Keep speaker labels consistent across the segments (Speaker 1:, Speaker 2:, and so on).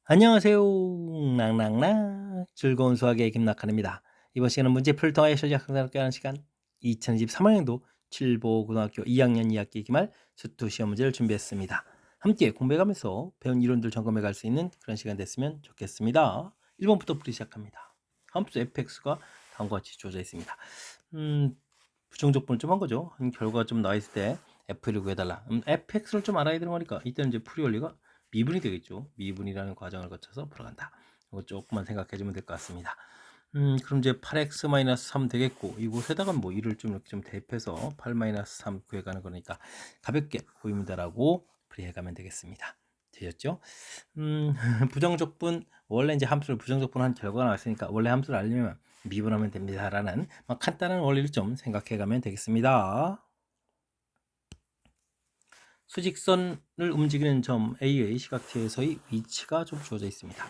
Speaker 1: 안녕하세요. 낭낭낭 즐거운 수학의 김낙한입니다. 이번 시간은 문제풀이를 통하여 실력 향상을 함께하는 시간 2023학년도 칠보고등학교 2학년 2학기 기말 수투 시험 문제를 준비했습니다. 함께 공부해가면서 배운 이론들 점검해 갈 수 있는 그런 시간 됐으면 좋겠습니다. 1번부터 풀이 시작합니다. 함수 fx가 다음과 같이 주어져 있습니다. 부정적분을 좀 한 거죠. 결과가 좀 나와 있을 때 f를 구해달라. fx를 좀 알아야 되는 거니까 이때는 이제 풀이 원리가 미분이 되겠죠. 미분이라는 과정을 거쳐서 풀어간다. 이거 조금만 생각해 주면 될 것 같습니다. 그럼 이제 8x-3 되겠고 이곳에다가 뭐 1을 좀 이렇게 좀 대입해서 8-3 구해가는 거니까 가볍게 보입니다라고 풀이해 가면 되겠습니다. 되셨죠? 부정적분 원래 이제 함수를 부정적분 한 결과가 나왔으니까 원래 함수를 알려면 미분하면 됩니다라는 간단한 원리를 좀 생각해 가면 되겠습니다. 수직선을 움직이는 점 A의 시각지에서의 위치가 좀 주어져 있습니다.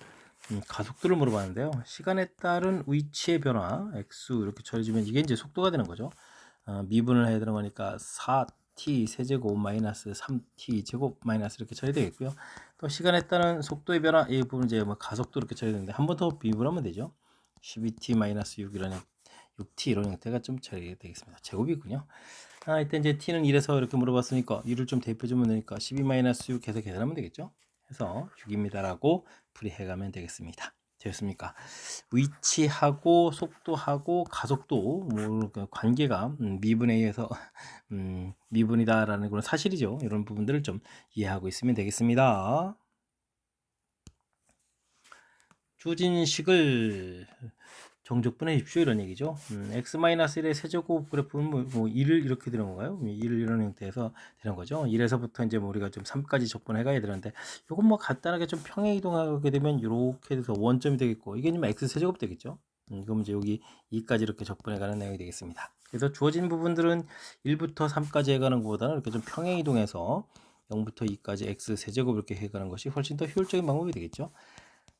Speaker 1: 가속도를 물어봤는데요. 시간에 따른 위치의 변화 x 이렇게 처리해주면 이게 이제 속도가 되는 거죠. 미분을 해야 되는 거니까 4t 세제곱 마이너스 3t 제곱 마이너스 이렇게 처리되겠고요. 또 시간에 따른 속도의 변화 이 부분 이제 뭐 가속도 이렇게 처리되는데 한 번 더 미분하면 되죠. 12t 마이너스 6 이런 6t 이런 형태가 좀 처리되겠습니다. 제곱이군요. 이때 이제 t는 1에서 이렇게 물어봤으니까 1을 좀 대입해주면 되니까 12-6 해서 계산하면 되겠죠. 해서 6입니다라고 풀이해가면 되겠습니다. 되었습니까? 위치하고 속도하고 가속도 뭐 관계가 미분에 의해서 미분이다라는 그런 사실이죠. 이런 부분들을 좀 이해하고 있으면 되겠습니다. 주진식을 정적분해 주십시오 이런 얘기죠. x-1의 세제곱 그래프는 뭐 1을 이렇게 되는 건가요? 1을 이런 형태에서 되는 거죠. 1에서부터 이제 뭐 우리가 좀 3까지 적분해 가야 되는데 이건 뭐 간단하게 좀 평행 이동하게 되면 이렇게 돼서 원점이 되겠고 이게 좀 x 세제곱 되겠죠. 그럼 이제 여기 2까지 이렇게 적분해 가는 내용이 되겠습니다. 그래서 주어진 부분들은 1부터 3까지 해가는 것보다는 이렇게 좀 평행 이동해서 0부터 2까지 x 세제곱 이렇게 해가는 것이 훨씬 더 효율적인 방법이 되겠죠.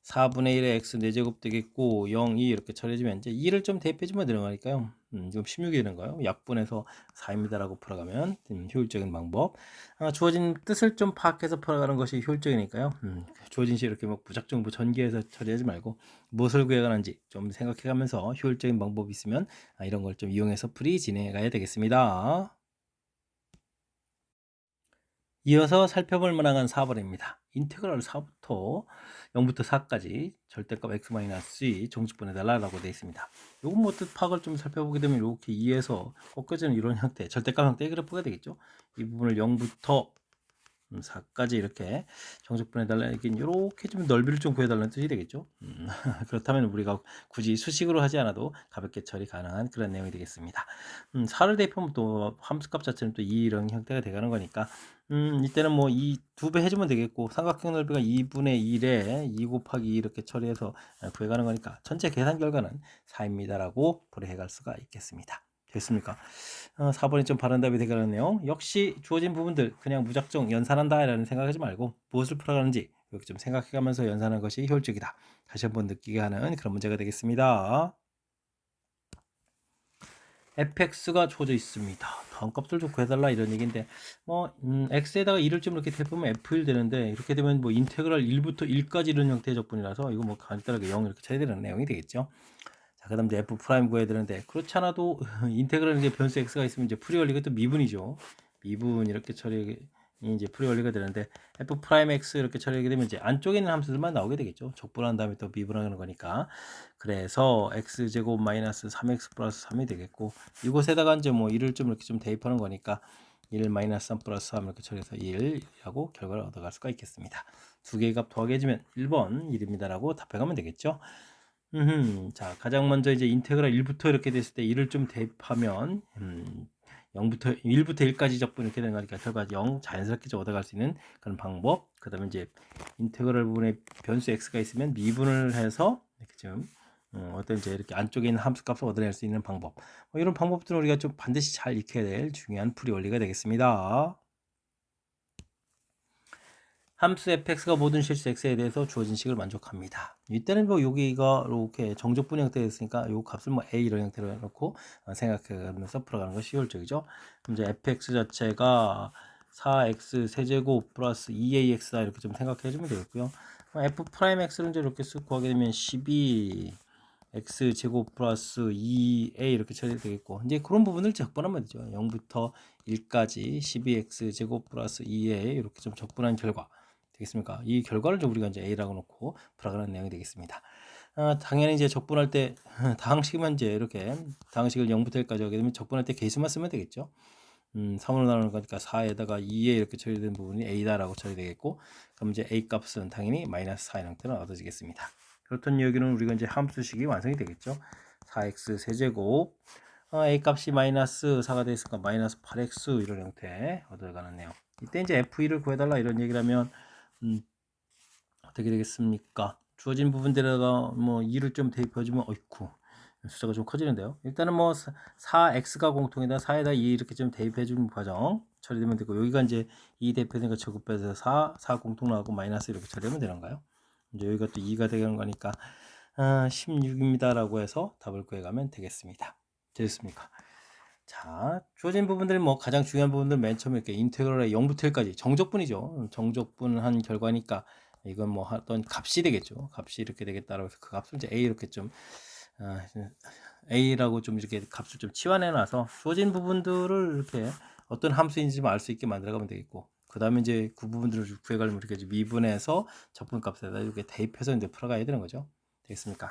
Speaker 1: 4분의 1의 x 4제곱 되겠고 0, 2 이렇게 처리해주면 이제 2를 좀 대입해주면 되는 거니까요. 지금 16이 되는 거예요. 약분해서 4입니다라고 풀어가면 효율적인 방법. 주어진 뜻을 좀 파악해서 풀어가는 것이 효율적이니까요. 주어진 시 이렇게 뭐 무작정 뭐 전개해서 처리하지 말고 무엇을 구해가는지 좀 생각해가면서 효율적인 방법이 있으면 이런 걸 좀 이용해서 풀이 진행해 가야 되겠습니다. 이어서 살펴볼 만한 4번입니다. 인테그랄 4부터 0부터 4까지 절대값 x-2 종집분해달라고 되어 있습니다. 요건 뭐 뜻 파악을 좀 살펴보게 되면 이렇게 2에서 꺾여지는 이런 형태, 절대값 형태의 그래프가 되겠죠. 이 부분을 0부터 4까지 이렇게 정적분해달라 이게 이렇게 좀 넓이를 좀 구해달라는 뜻이 되겠죠. 그렇다면 우리가 굳이 수식으로 하지 않아도 가볍게 처리 가능한 그런 내용이 되겠습니다. 4를 대입하면 또 함수값 자체는 또 2 이런 형태가 되가는 거니까 이때는 뭐 이 두 배 해주면 되겠고 삼각형 넓이가 2분의 1에 2 곱하기 2 이렇게 처리해서 구해가는 거니까 전체 계산 결과는 4입니다라고 풀이해갈 수가 있겠습니다. 됐습니까? 4번이 좀 바른 답이 되겠네요. 역시 주어진 부분들 그냥 무작정 연산한다 라는 생각하지 말고 무엇을 풀어가는지 이렇게 좀 생각해가면서 연산하는 것이 효율적이다. 다시 한번 느끼게 하는 그런 문제가 되겠습니다. fx가 주어져 있습니다. 다음 값들 좀 구해달라 이런 얘기인데 뭐 x에다가 1을 좀 이렇게 대보면 f1 되는데 이렇게 되면 뭐 인테그랄 1부터 1까지 이런 형태의 적분이라서 이거 뭐 간단하게 0 이렇게 쳐야 되는 내용이 되겠죠. 자, 그다음 이제 f 프라임 구해야 되는데 그렇지 않아도 인테그랄 이제 변수 x가 있으면 이제 풀이 원리가 또 미분이죠. 미분 이렇게 처리 이제 풀이 원리가 되는데 f 프라임 x 이렇게 처리하게 되면 이제 안쪽에 있는 함수들만 나오게 되겠죠. 적분한 다음에 또 미분하는 거니까. 그래서 x 제곱 마이너스 3x 플러스 3이 되겠고 이곳에다가 이제 뭐 1을 좀 이렇게 좀 대입하는 거니까 1 마이너스 3 플러스 3 이렇게 처리해서 1하고 결과를 얻어갈 수가 있겠습니다. 두 개의 값 더하게 해주면 1번 1입니다라고 답해가면 되겠죠. 자, 가장 먼저 이제 인테그랄 1부터 이렇게 됐을 때 1을 좀 대입하면 0부터 1부터 1까지 적분 이렇게 되는 거니까 결과 0 자연스럽게 좀 얻어갈 수 있는 그런 방법. 그다음에 이제 인테그랄 부분에 변수 x가 있으면 미분을 해서 이렇게 좀 어떤 이제 이렇게 안쪽에 있는 함수값을 얻어낼 수 있는 방법. 이런 방법들은 우리가 좀 반드시 잘 익혀야 될 중요한 풀이 원리가 되겠습니다. 함수 fx가 모든 실수 x에 대해서 주어진 식을 만족합니다. 이때는 뭐 여기가 이렇게 정적분 형태가 있으니까 요 값을 뭐 a 이런 형태로 해놓고 생각하면서 풀어가는 것이 효율적이죠. 그럼 이제 fx 자체가 4x 세제곱 플러스 2ax다 이렇게 좀 생각해 주면 되겠고요. f 프라임 x를 이제 이렇게 쓱 구하게 되면 12 x 제곱 플러스 2a 이렇게 처리가 되겠고, 이제 그런 부분을 적분하면 되죠. 0부터 1까지 12x 제곱 플러스 2a 이렇게 좀 적분한 결과 되겠습니까? 이 결과를 좀 우리가 이제 a라고 놓고 풀어가는 내용이 되겠습니다. 당연히 이제 적분할 때 다항식만 이제 이렇게 다항식을 0부터 1까지 하게 되면 적분할 때 계수만 쓰면 되겠죠. 3으로 나누는 거니까 4에다가 2에 이렇게 처리된 부분이 a다라고 처리되겠고, 그럼 이제 a 값은 당연히 마이너스 4의 형태는 얻어지겠습니다. 그렇다면 여기는 우리가 이제 함수식이 완성이 되겠죠. 4x 세제곱 a 값이 마이너스 4가 되었으니까 마이너스 8x 이런 형태 얻어가는 내용. 이때 이제 f2를 구해달라 이런 얘기를 하면 어떻게 되겠습니까? 주어진 부분들에다가 뭐 2를 좀 대입해주면 어이쿠 숫자가 좀 커지는데요. 일단은 뭐 4x가 공통이다 4에다 2 이렇게 좀 대입해주는 과정 처리되면 되고, 여기가 이제 2 대입해서 제곱 빼서 4 공통 나오고 마이너스 이렇게 처리하면 되는가요? 이제 여기가 또 2가 되는 거니까 16입니다 라고 해서 답을 구해가면 되겠습니다. 됐습니까? 자, 주어진 부분들 뭐 가장 중요한 부분들 맨 처음에 이렇게 인테그럴의 0부터 1까지 정적분이죠. 정적분한 결과니까 이건 뭐 어떤 값이 되겠죠. 값이 이렇게 되겠다라고 해서 그 값을 이제 a 이렇게 좀 a라고 좀 이렇게 값을 좀 치환해 놔서 주어진 부분들을 이렇게 어떤 함수인지 알 수 있게 만들어 가면 되겠고, 그 다음에 이제 그 부분들을 구해가려면 이렇게 미분해서 적분값에다 이렇게 대입해서 이제 풀어가야 되는 거죠. 되겠습니까?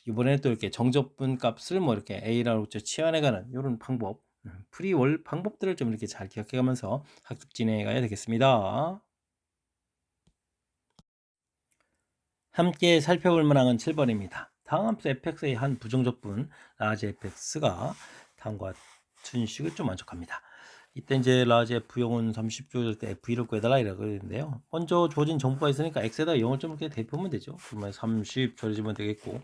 Speaker 1: 이번에는 또 이렇게 정적분 값을 뭐 이렇게 a라고 치환해가는 이런 방법, 프리월 방법들을 좀 이렇게 잘 기억해가면서 학습 진행해가야 되겠습니다. 함께 살펴볼 만한 7번입니다. 다음 함수 fx의 한 부정적분 라지 fx가 다음과 같은 식을 좀 만족합니다. 이때 이제 라지 f0은 30줄 때 f2를 구해달라 이라고 했는데요. 먼저 주어진 정보가 있으니까 x에다 0을 좀 이렇게 대입하면 되죠. 그러면 30 처리해주면 되겠고,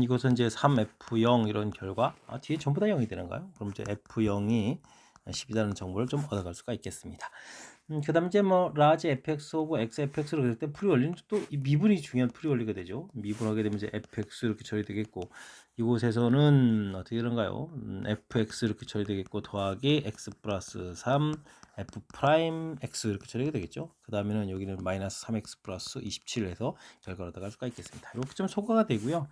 Speaker 1: 이것은 이제 3f0 이런 결과, 뒤에 전부 다 0이 되는가요? 그럼 이제 f0이 10이라는 정보를 좀 얻어갈 수가 있겠습니다. 그 다음 이제 뭐 라지 fx하고 xfx로 그릴 때 풀이 원리는 또 이 미분이 중요한 풀이 원리가 되죠. 미분하게 되면 이제 fx 이렇게 처리되겠고, 이곳에서는 어떻게 되는가요? fx 이렇게 처리되겠고 더하기 x 플러스 3 f 프라임 x 이렇게 처리가 되겠죠. 그 다음에는 여기는 마이너스 3x 플러스 27을 해서 결과를 얻어갈 수가 있겠습니다. 이렇게 좀 소과가 되고요.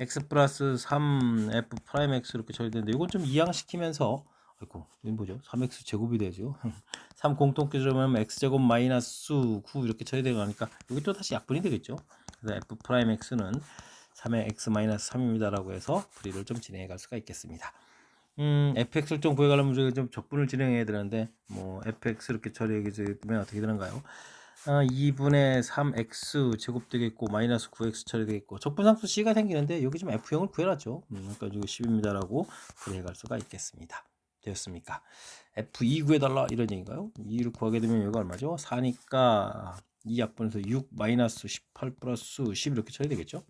Speaker 1: x 플러스 3 f 프라임 x 이렇게 처리되는데 이건 좀 이항시키면서, 아이고 이건 뭐죠? 3x 제곱이 되죠. 3 공통기준하면 x제곱 마이너스 9 이렇게 처리되고 나니까 여기 또 다시 약분이 되겠죠. 그래서 f 프라임 x는 3의 x 마이너스 3입니다 라고 해서 풀이를 좀 진행해 갈 수가 있겠습니다. fx를 좀 구해가려면 우리가 좀 적분을 진행해야 되는데, 뭐 fx 이렇게 처리하게 되면 어떻게 되는가요? 2분의 3x 제곱 되겠고 마이너스 9x 처리되겠고, 적분상수 c가 생기는데 여기 좀 f0을 구해놨죠. 그러니까 여기 10입니다 라고 풀이해 갈 수가 있겠습니다. 되었습니까? F2 구해달라 이런 얘기인가요? 2를 구하게 되면 여기가 얼마죠? 4니까 2 약분해서 6 마이너스 18 플러스 10 이렇게 쳐야 되겠죠?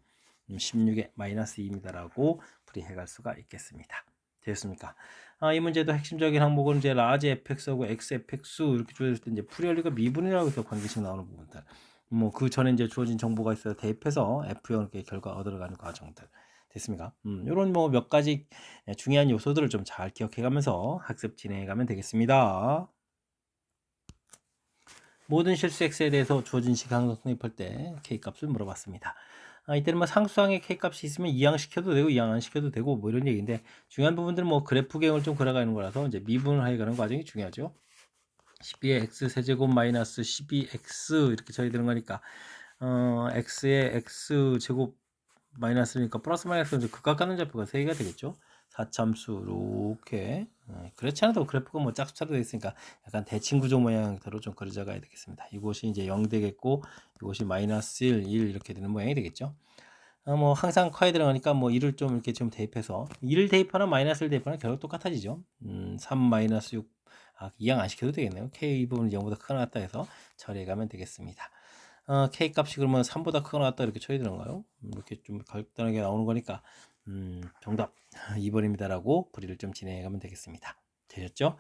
Speaker 1: 16에 마이너스 2입니다 라고 풀이해 갈 수가 있겠습니다. 되었습니까? 이 문제도 핵심적인 항목은 이제 라지 fx하고 xfx 이렇게 주어졌을 때 이제 풀이 원리가 미분이라고 해서 관계식 나오는 부분들, 뭐 그 전에 이제 주어진 정보가 있어서 대입해서 F0 이렇게 결과 얻어가는 과정들 됐습니까? 이런 뭐 몇 가지 중요한 요소들을 좀 잘 기억해가면서 학습 진행해가면 되겠습니다. 모든 실수 x에 대해서 주어진 식항 성립할 때 k값을 물어봤습니다. 이때는 뭐 상수항에 k값이 있으면 이항시켜도 되고 이항 안 시켜도 되고 뭐 이런 얘기인데, 중요한 부분들은 뭐 그래프 계형을 좀 그려가는 거라서 이제 미분을 해가는 과정이 중요하죠. 12의 x 세제곱 마이너스 12x 이렇게 처리되는 거니까 x의 x 제곱 마이너스니까 플러스 마이너스 극각하는 좌표가 3개가 되겠죠. 4참수 이렇게, 그렇지 않아도 그래프가 뭐 짝수차로 되어 있으니까 약간 대칭 구조 모양 형태로 좀 그려져 가야 되겠습니다. 이곳이 이제 0 되겠고 이곳이 마이너스 1, 1 이렇게 되는 모양이 되겠죠. 뭐 항상 커야 들어가니까 뭐 1을 좀 이렇게 좀 대입해서 1을 대입하나 마이너스를 대입하나 결국 똑같아지죠. 3 마이너스 6 이항 안 시켜도 되겠네요. k 부분 0보다 크거나 같다 해서 처리해 가면 되겠습니다. k 값이 그러면 3보다 크거나 같다 이렇게 처리되는가요? 이렇게 좀 간단하게 나오는 거니까 정답 2번입니다라고 풀이를 좀 진행해 가면 되겠습니다. 되셨죠?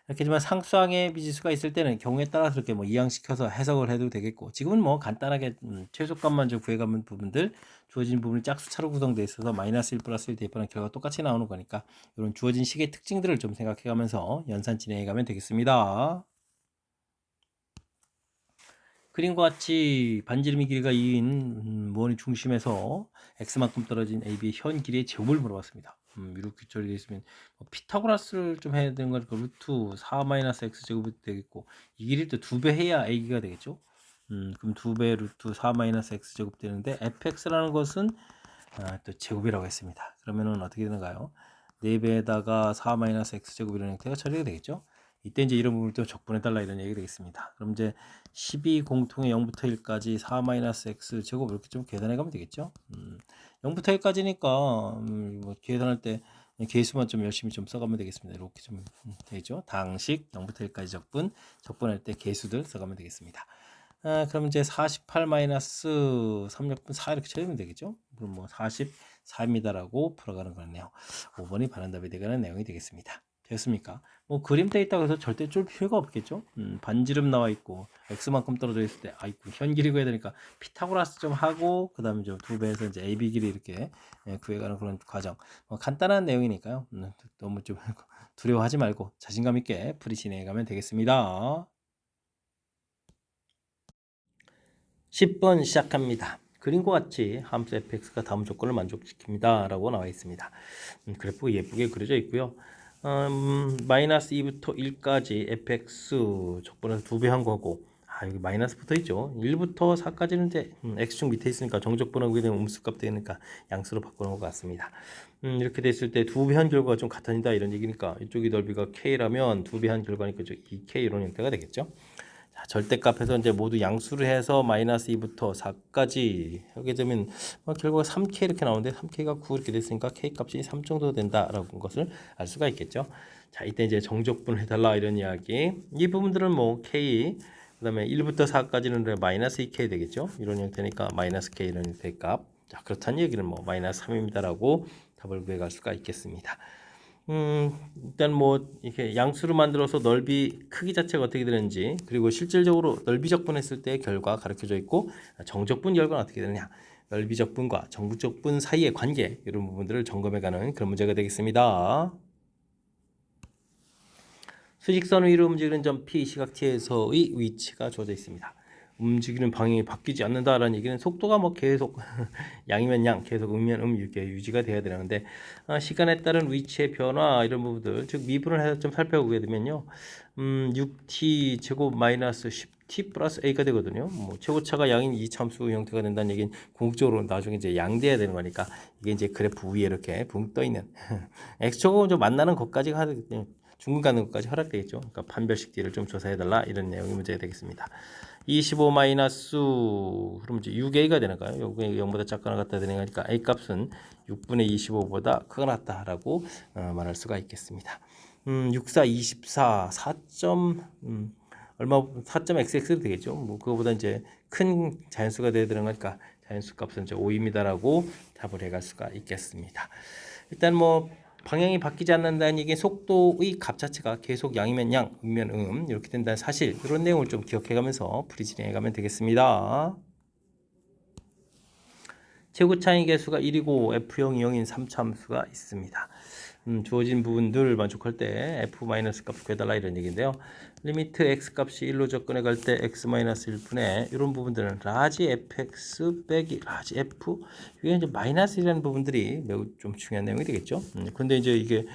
Speaker 1: 이렇게 지만 상수항의 미지수가 있을 때는 경우에 따라서 이렇게 뭐 이항시켜서 해석을 해도 되겠고, 지금은 뭐 간단하게 최소값만 좀 구해가면 부분들, 주어진 부분이 짝수차로 구성되어 있어서 마이너스 1 플러스 1 대입하는 결과가 똑같이 나오는 거니까 이런 주어진 식의 특징들을 좀 생각해가면서 연산 진행해가면 되겠습니다. 그림과 같이 반지름이 길이가 2인 무언의 중심에서 x만큼 떨어진 AB의 현 길이의 제곱을 물어봤습니다. 이렇게 처리되어 있으면 피타고라스를 좀 해야 되는 거니까 루트 4 마이너스 x 제곱이 되겠고, 이 길이를 또 2배 해야 a가 되겠죠. 그럼 2배 루트 4 마이너스 x 제곱 되는데 fx라는 것은 또 제곱이라고 했습니다. 그러면은 어떻게 되는가요? 4배에다가 4 마이너스 x 제곱 이런 형태가 처리가 되겠죠. 이때 이제 이런 부분을 또 적분해달라 이런 얘기가 되겠습니다. 그럼 이제 12 공통의 0부터 1까지 4 마이너스 x 제곱 이렇게 좀 계산해 가면 되겠죠. 0부터 1까지니까 뭐 계산할 때 계수만 좀 열심히 좀 써가면 되겠습니다. 이렇게 좀 되죠. 당식 0부터 1까지 적분할 때 계수들 써가면 되겠습니다. 그럼 이제 48 마이너스 3역분 4 이렇게 쳐주면 되겠죠. 그럼 뭐 44입니다라고 풀어가는 거네요. 5번이 반응답이 되는 내용이 되겠습니다. 됐습니까? 뭐 그림돼 있다고 해서 절대 쫄 필요가 없겠죠. 반지름 나와 있고 x만큼 떨어져 있을 때 아이고 현 길이 구해야 되니까 피타고라스 좀 하고 그 다음에 좀 2배에서 이제 AB 길이 이렇게 구해가는 그런 과정. 간단한 내용이니까요. 너무 좀 두려워하지 말고 자신감 있게 풀이 진행해가면 되겠습니다. 10번 시작합니다. 그림과 같이 함수 fx가 다음 조건을 만족시킵니다 라고 나와 있습니다. 그래프 예쁘게 그려져 있고요. 마이너스 2부터 1까지 fx 조건에서 2배 한 거고, 여기 마이너스 붙어 있죠. 1부터 4까지는 이제 x축 밑에 있으니까 정적분하고 그냥 음수값 되니까 양수로 바꾸는 것 같습니다. 이렇게 됐을 때 2배 한 결과가 좀 같아진다 이런 얘기니까 이쪽이 넓이가 k라면 2배 한 결과니까 2k 이런 형태가 되겠죠. 자, 절대값에서 이제 모두 양수를 해서 마이너스 2부터 4까지 하게 되면 결과가 3k 이렇게 나오는데 3k가 9 이렇게 됐으니까 k 값이 3 정도 된다라는 것을 알 수가 있겠죠. 자, 이때 이제 정적분을 해달라 이런 이야기. 이 부분들은 뭐 k 그다음에 1부터 4까지는 마이너스 2k 되겠죠. 이런 형태니까 마이너스 k 이런 형태의 값. 자, 그렇다는 얘기는 뭐 마이너스 3입니다라고 답을 구해갈 수가 있겠습니다. 일단 뭐 이렇게 양수로 만들어서 넓이 크기 자체가 어떻게 되는지, 그리고 실질적으로 넓이 적분했을 때 결과 가르쳐져 있고, 정적분 결과는 어떻게 되느냐, 넓이 적분과 정적분 사이의 관계, 이런 부분들을 점검해가는 그런 문제가 되겠습니다. 수직선 위로 움직이는 점 P 시각 T에서의 위치가 주어져 있습니다. 움직이는 방향이 바뀌지 않는다라는 얘기는 속도가 뭐 계속 양이면 양, 계속 음이면 이렇게 유지가 돼야 되는데, 시간에 따른 위치의 변화 이런 부분들, 즉 미분을 해서 좀 살펴보게 되면요, 6t 제곱 마이너스 10t 플러스 a가 되거든요. 뭐 최고차가 양인 이참수 형태가 된다는 얘기는 궁극적으로 나중에 이제 양돼야 되는 거니까 이게 이제 그래프 위에 이렇게 붕 떠 있는 x축하고 좀 만나는 것까지 중간 가는 것까지 허락되겠죠. 그러니까 판별식 뒤를 좀 조사해달라 이런 내용이 문제가 되겠습니다. 25 마이너스 그럼 이제 6a가 되는가요? 요게 0보다 작거나 같다 되는 거니까 a 값은 6분의 25보다 크거나 같다라고 말할 수가 있겠습니다. 64 24 4. 얼마 4.xx 되겠죠. 뭐 그거보다 이제 큰 자연수가 돼야 되는 거니까 자연수 값은 이제 5입니다라고 답을 해갈 수가 있겠습니다. 일단 뭐 방향이 바뀌지 않는다는 얘기는 속도의 값 자체가 계속 양이면 양, 음이면 이렇게 된다는 사실, 이런 내용을 좀 기억해가면서 풀이 진행해가면 되겠습니다. 최고차의 개수가 1이고 F0이 0인 3차함수가 있습니다. 주어진 부분들 만족할 때 F-값 구해달라 이런 얘기인데요. 리미트 X값이 1로 접근해 갈 때 X-1분의 이런 부분들은 라지 fx 빼기 라지 f, 이게 이제 마이너스라는 부분들이 매우 좀 중요한 내용이 되겠죠. 근데 이제 이게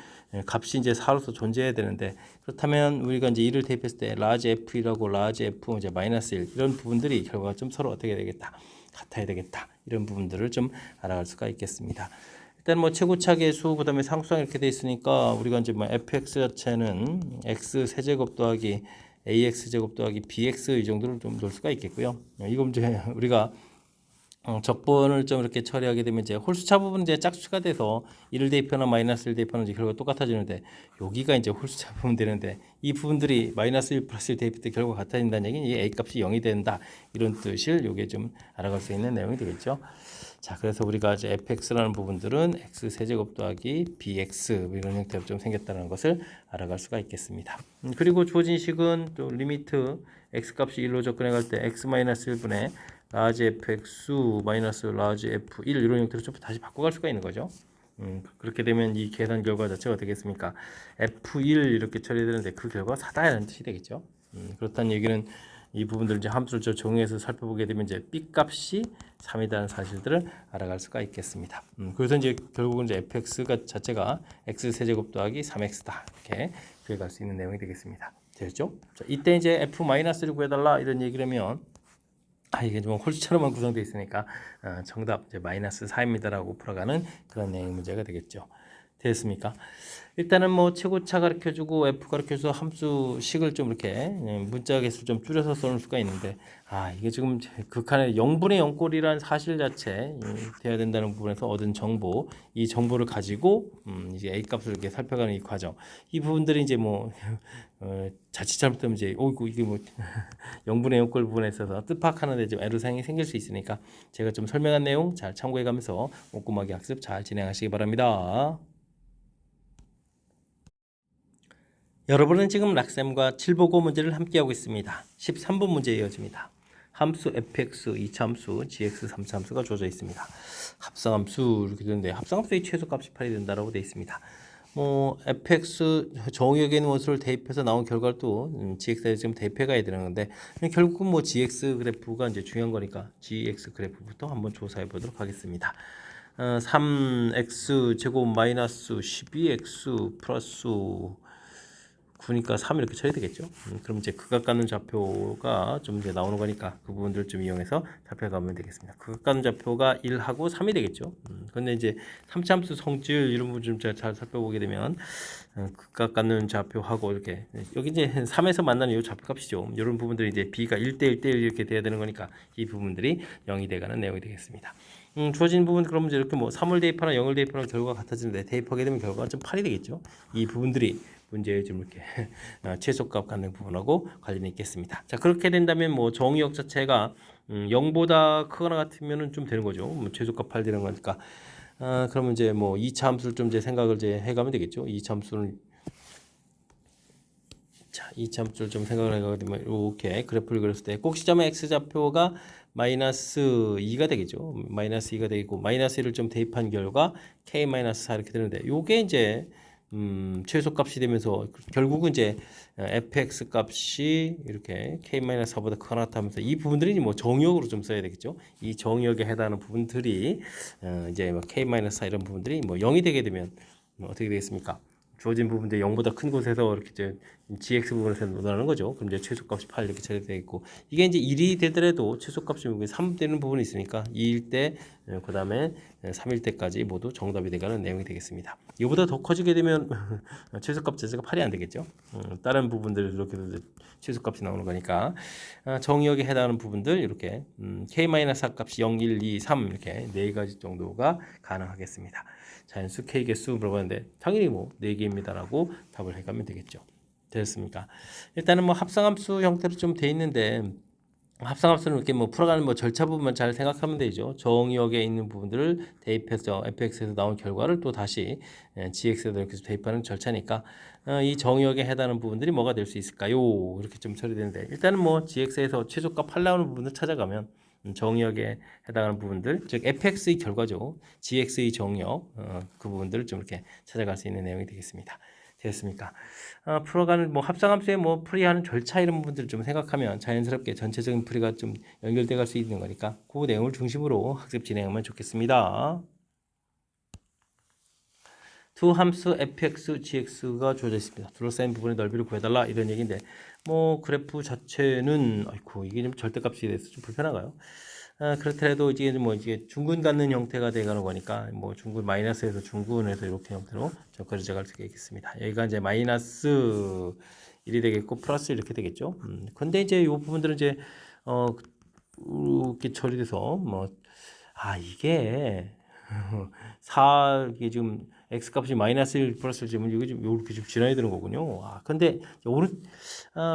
Speaker 1: 값이 이제 4로서 존재해야 되는데, 그렇다면 우리가 이제 1을 대입했을 때 라지 f라고 라지 f 이제 마이너스 1 이런 부분들이 결과가 좀 서로 어떻게 되겠다, 같아야 되겠다, 이런 부분들을 좀 알아갈 수가 있겠습니다. 일단 뭐 최고차 계수 그다음에 상수항 이렇게 돼 있으니까 우리가 이제 뭐 fx 자체는 x 세제곱 더하기 ax 제곱 더하기 bx 이 정도를 좀 놓을 수가 있겠고요. 이거 이제 우리가 적분을 좀 이렇게 처리하게 되면 이제 홀수차 부분은 이제 짝수가 돼서 1을 대입하나 마이너스 1 대입하는 이제 결과가 똑같아지는데, 여기가 이제 홀수차 부분 되는데 이 부분들이 마이너스 1 플러스 1 대입할 때 결과가 같아진다는 얘기는 이 a 값이 0이 된다 이런 뜻을 요게 좀 알아갈 수 있는 내용이 되겠죠. 자, 그래서 우리가 이제 fx라는 부분들은 x 세제곱 더하기 bx 이런 형태로 좀 생겼다는 것을 알아갈 수가 있겠습니다. 그리고 주어진 식은 또 리미트 x 값이 1로 접근해 갈 때 x-1분의 라지 fx 마이너스 라지 f1 이런 형태로 좀 다시 바꿔갈 수가 있는 거죠. 그렇게 되면 이 계산 결과 자체가 되겠습니까? F1 이렇게 처리되는데 그 결과가 4다라는 뜻이 되겠죠. 그렇다는 얘기는 이 부분들 이제 함수를 정의해서 살펴보게 되면 이제 B 값이 3이라는 사실들을 알아갈 수가 있겠습니다. 그래서 이제 결국은 이제 fx가 자체가 x 세제곱 더하기 3x다 이렇게 구해갈 수 있는 내용이 되겠습니다. 됐죠? 자, 이때 이제 f-를 구해달라 이런 얘기를 하면 이게 좀 홀수처럼만 구성되어 있으니까 정답 이제 마이너스 4입니다라고 풀어가는 그런 내용 문제가 되겠죠. 됐습니까? 일단은 뭐 최고차 가르쳐주고 f 가르쳐서 함수식을 좀 이렇게 문자 개수 좀 줄여서 써놓을 수가 있는데 이게 지금 극한의 0분의 0꼴이라는 사실 자체 돼야 된다는 부분에서 얻은 정보 이 정보를 가지고 이제 a 값을 이렇게 살펴가는 이 과정 이 부분들이 이제 뭐 자칫 잘못하면 이제 이게 뭐 0분의 0꼴 부분에 있어서 뜻파악하는데 좀 애로사항이 생길 수 있으니까 제가 좀 설명한 내용 잘 참고해가면서 꼼꼼하게 학습 잘 진행하시기 바랍니다. 여러분은 지금 락쌤과 7보고 문제를 함께하고 있습니다. 13번 문제 이어집니다. 함수 fx 2차 함수, gx 3차 함수가 주어져 있습니다. 합성함수 이렇게 되는데 합성함수의 최소값이 8이 된다라고 되어 있습니다. 뭐 fx 정의역에 있는 원수를 대입해서 나온 결과를 또 gx에 지금 대입해 가야 되는 건데 결국은 뭐 gx 그래프가 이제 중요한 거니까 gx 그래프부터 한번 조사해 보도록 하겠습니다. 3x 제곱 마이너스 12x 플러스 9니까 3 이렇게 쳐야 되겠죠. 그럼 이제 극악가는 좌표가 좀 이제 나오는 거니까 그 부분들을 좀 이용해서 살펴가면 되겠습니다. 극악가는 좌표가 1하고 3이 되겠죠. 근데 이제 3차함수 성질 이런 부분 좀 잘 살펴보게 되면 극악가는 좌표하고 이렇게 여기 이제 3에서 만나는 이 좌표값이죠. 이런 부분들이 이제 b가 1대1 대1 이렇게 돼야 되는 거니까 이 부분들이 0이 돼가는 내용이 되겠습니다. 주어진 부분 그러면 이제 이렇게 뭐 3을 대입하나 0을 대입하나 결과가 같아지는데 대입하게 되면 결과가 좀 8이 되겠죠. 이 부분들이 문제에 좀 이렇게 최소값 갖는 부분하고 관련이 있겠습니다. 자, 그렇게 된다면 뭐 정의역 자체가 0보다 크거나 같으면은 좀 되는 거죠. 뭐 최소값 8 되는 거니까. 그러면 이제 뭐 2차 함수를 좀 이제 생각을 이제 해가면 되겠죠. 2차 함수는 자, 2차 함수를 좀 생각을 해가게 되면 이렇게 그래프를 그렸을 때 꼭 시점의 x 좌표가 마이너스 2가 되겠죠. 마이너스 2가 되고 마이너스 1을 좀 대입한 결과 k-4 이렇게 되는데 요게 이제 최소값이 되면서 결국은 이제 fx 값이 이렇게 k-4보다 크거나 같다면서 이 부분들이 뭐 정의역으로 좀 써야 되겠죠. 이 정의역에 해당하는 부분들이 이제 뭐 k-4 이런 부분들이 뭐 0이 되게 되면 어떻게 되겠습니까? 주어진 부분들 0보다 큰 곳에서 이렇게 이제 gx 부분에서 논하는 거죠. 그럼 이제 최소값이 8 이렇게 처리되어 있고 이게 이제 1이 되더라도 최소값이 3 되는 부분이 있으니까 2일 때 그 다음에 3일 때까지 모두 정답이 되가는 내용이 되겠습니다. 이보다 더 커지게 되면 최소값 자체가 8이 안 되겠죠. 다른 부분들 이렇게 최소값이 나오는 거니까 정의역에 해당하는 부분들 이렇게 k-4 값이 0, 1, 2, 3 이렇게 4가지 정도가 가능하겠습니다. 자연수 K 개수 물어봤는데 당연히 뭐 4개입니다라고 답을 해가면 되겠죠. 됐습니까? 일단은 뭐 합성함수 형태로 좀 돼 있는데 합성함수는 이렇게 뭐 풀어가는 뭐 절차 부분만 잘 생각하면 되죠. 정의역에 있는 부분들을 대입해서 fx에서 나온 결과를 또 다시 gx에도 이렇게 대입하는 절차니까 이 정의역에 해당하는 부분들이 뭐가 될 수 있을까요? 이렇게 좀 처리되는데 일단은 뭐 gx에서 최소값 8 나오는 부분을 찾아가면 정의역에 해당하는 부분들, 즉 fx의 결과죠. gx의 정의역 그 부분들을 좀 이렇게 찾아갈 수 있는 내용이 되겠습니다. 되었습니까? 풀어가는 뭐 합성함수의 뭐 풀이하는 절차 이런 부분들을 좀 생각하면 자연스럽게 전체적인 풀이가 좀 연결돼 갈 수 있는 거니까 그 내용을 중심으로 학습 진행하면 좋겠습니다. 두 함수 fx, gx가 주어져 있습니다. 둘러싸인 부분의 넓이를 구해달라 이런 얘기인데 뭐 그래프 자체는 아이고 이게 좀 절대값이 돼서 좀 불편한가요? 그렇더라도 이제 뭐 이게 중근 갖는 형태가 되가는 거니까 뭐 중근 마이너스에서 중근에서 이렇게 형태로 좀 그려져 갈 수가 있겠습니다. 여기가 이제 마이너스 1이 되겠고 플러스 이렇게 되겠죠. 근데 이제 이 부분들은 이제 이렇게 처리돼서 뭐 이게 이게 지금 x 값이 마이너스 1 플러스 1이면 이거 좀 이렇게 좀 지나야 되는 거군요. 근데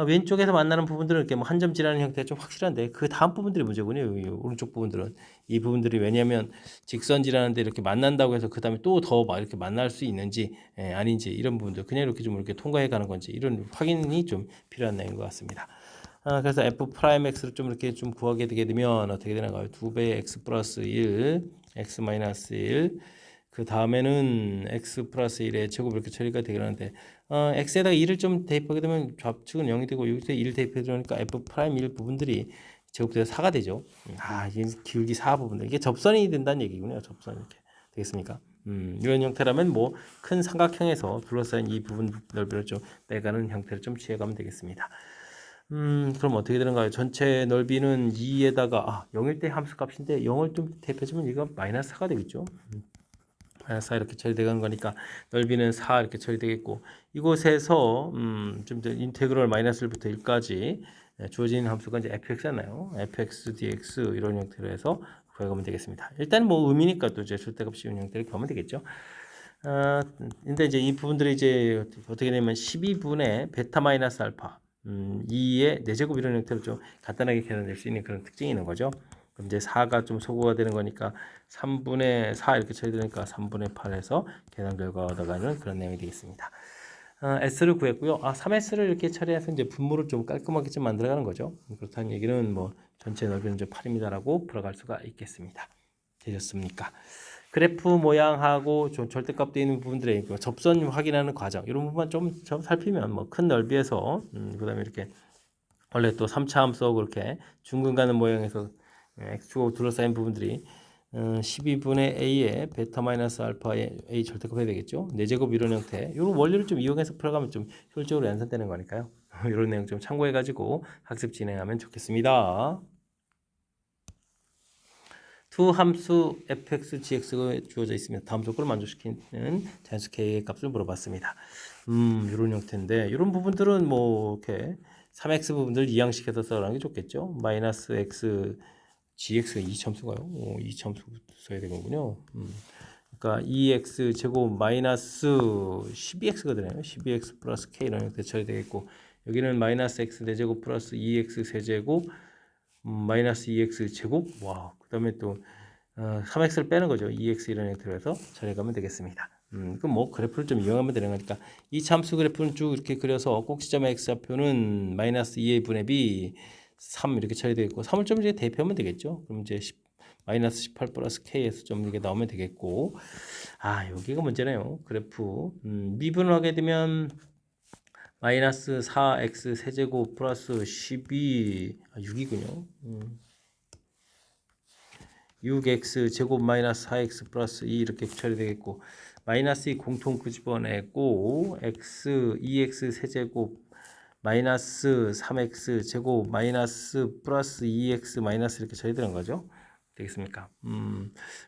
Speaker 1: 왼쪽에서 만나는 부분들은 이렇게 뭐 한 점 지나는 형태가 좀 확실한데 그 다음 부분들이 문제군요. 이 오른쪽 부분들은 이 부분들이 왜냐하면 직선 지나는데 이렇게 만난다고 해서 그 다음에 또 더 막 이렇게 만날 수 있는지 아닌지 이런 부분들 그냥 이렇게 좀 이렇게 통과해 가는 건지 이런 확인이 좀 필요한 내용인 것 같습니다. 그래서 f 프라임 x를 좀 이렇게 좀 구하게 되게 되면 어떻게 되나요? 2배의 x 플러스 1, x 마이너스 1, 그 다음에는 x 플러스 1의 제곱 이렇게 처리가 되겠는데 x에다가 1을 좀 대입하게 되면 좌측은 0이 되고 여기서 1 대입해 주니까 f 프라임 1 부분들이 제곱돼서 4가 되죠. 이게 기울기 4 부분들 이게 접선이 된다는 얘기군요. 접선 이렇게 되겠습니까? 이런 형태라면 뭐 큰 삼각형에서 둘러싸인 이 부분 넓이를 좀 빼가는 형태를 좀 취해가면 되겠습니다. 그럼 어떻게 되는가요? 전체 넓이는 2에다가 0일 때 함수 값인데 0을 좀 대입해주면 이거 마이너스 4가 되겠죠. 마이너스 4 이렇게 처리되는 거니까 넓이는 4 이렇게 처리되겠고 이곳에서 좀 더 인테그럴 마이너스 1부터 1까지 주어진 함수가 이제 fx잖아요. fx, dx 이런 형태로 해서 구해가면 되겠습니다. 일단 뭐 의미니까 또 이제 절대값 씌운 형태를 구하면 되겠죠. 근데 이제 이 부분들이 이제 어떻게 되면 12분의 베타 마이너스 알파 2의 4제곱 이런 형태로 좀 간단하게 계산될 수 있는 그런 특징이 있는 거죠. 그럼 이제 4가 좀 소거가 되는 거니까 3분의 4 이렇게 처리되니까 3분의 8에서 계산 결과가 나가는 그런 내용이 되겠습니다. S를 구했고요. 3S를 이렇게 처리해서 이제 분모를 좀 깔끔하게 좀 만들어가는 거죠. 그렇다는 얘기는 뭐 전체 넓이는 이제 8입니다라고 풀어갈 수가 있겠습니다. 되셨습니까? 그래프 모양하고 절대값 되어 있는 부분들의 접선 확인하는 과정 이런 부분만 좀 살피면 뭐 큰 넓이에서 그다음에 이렇게 원래 또 3차 함수 그렇게 중근 가는 모양에서 x축하고 둘러싸인 부분들이 12분의 a의 베타 마이너스 알파의 a 절대값 해야 되겠죠. 4제곱 이런 형태 이런 원리를 좀 이용해서 풀어가면 좀 효율적으로 연산되는 거니까요. 이런 내용 좀 참고해 가지고 학습 진행하면 좋겠습니다. 두 함수 fx, gx가 주어져 있으면 다음 조건을 만족시키는 자연수 k의 값을 물어봤습니다. 이런 형태인데 이런 부분들은 뭐 이렇게 3x 부분들 이항시켜서 써라는 게 좋겠죠. 마이너스 x gx가 2참수가요? 2참수 써야 되는군요. 그러니까 2x 제곱 마이너스 12x가 되네요. 12x 플러스 k 이런 형태 처리 되겠고 여기는 마이너스 x 4제곱 플러스 2x 세제곱 마이너스 2x 제곱 그 다음에 또 3x를 빼는 거죠. 2x 이런 형태로 해서 처리가면 되겠습니다. 그럼 뭐 그래프를 좀 이용하면 되는 거니까 이 참수 그래프는 쭉 이렇게 그려서 꼭지점의 x좌표는 마이너스 2의 분의 b 3 이렇게 처리되어 있고 3을 좀 이제 대입하면 되겠죠. 그럼 이제 마이너스 18 플러스 k에서 좀 이게 나오면 되겠고 여기가 문제네요. 그래프 미분을 하게 되면 마이너스 4x 세제곱 플러스 12 6이군요. 6x 제곱 마이너스 4x 플러스 2 이렇게 처리되겠고 마이너스 2 공통 끄집어내고 x 2x 세제곱 마이너스 3x 제곱 마이너스 플러스 2x 마이너스 이렇게 처리되는 거죠. 되겠습니까?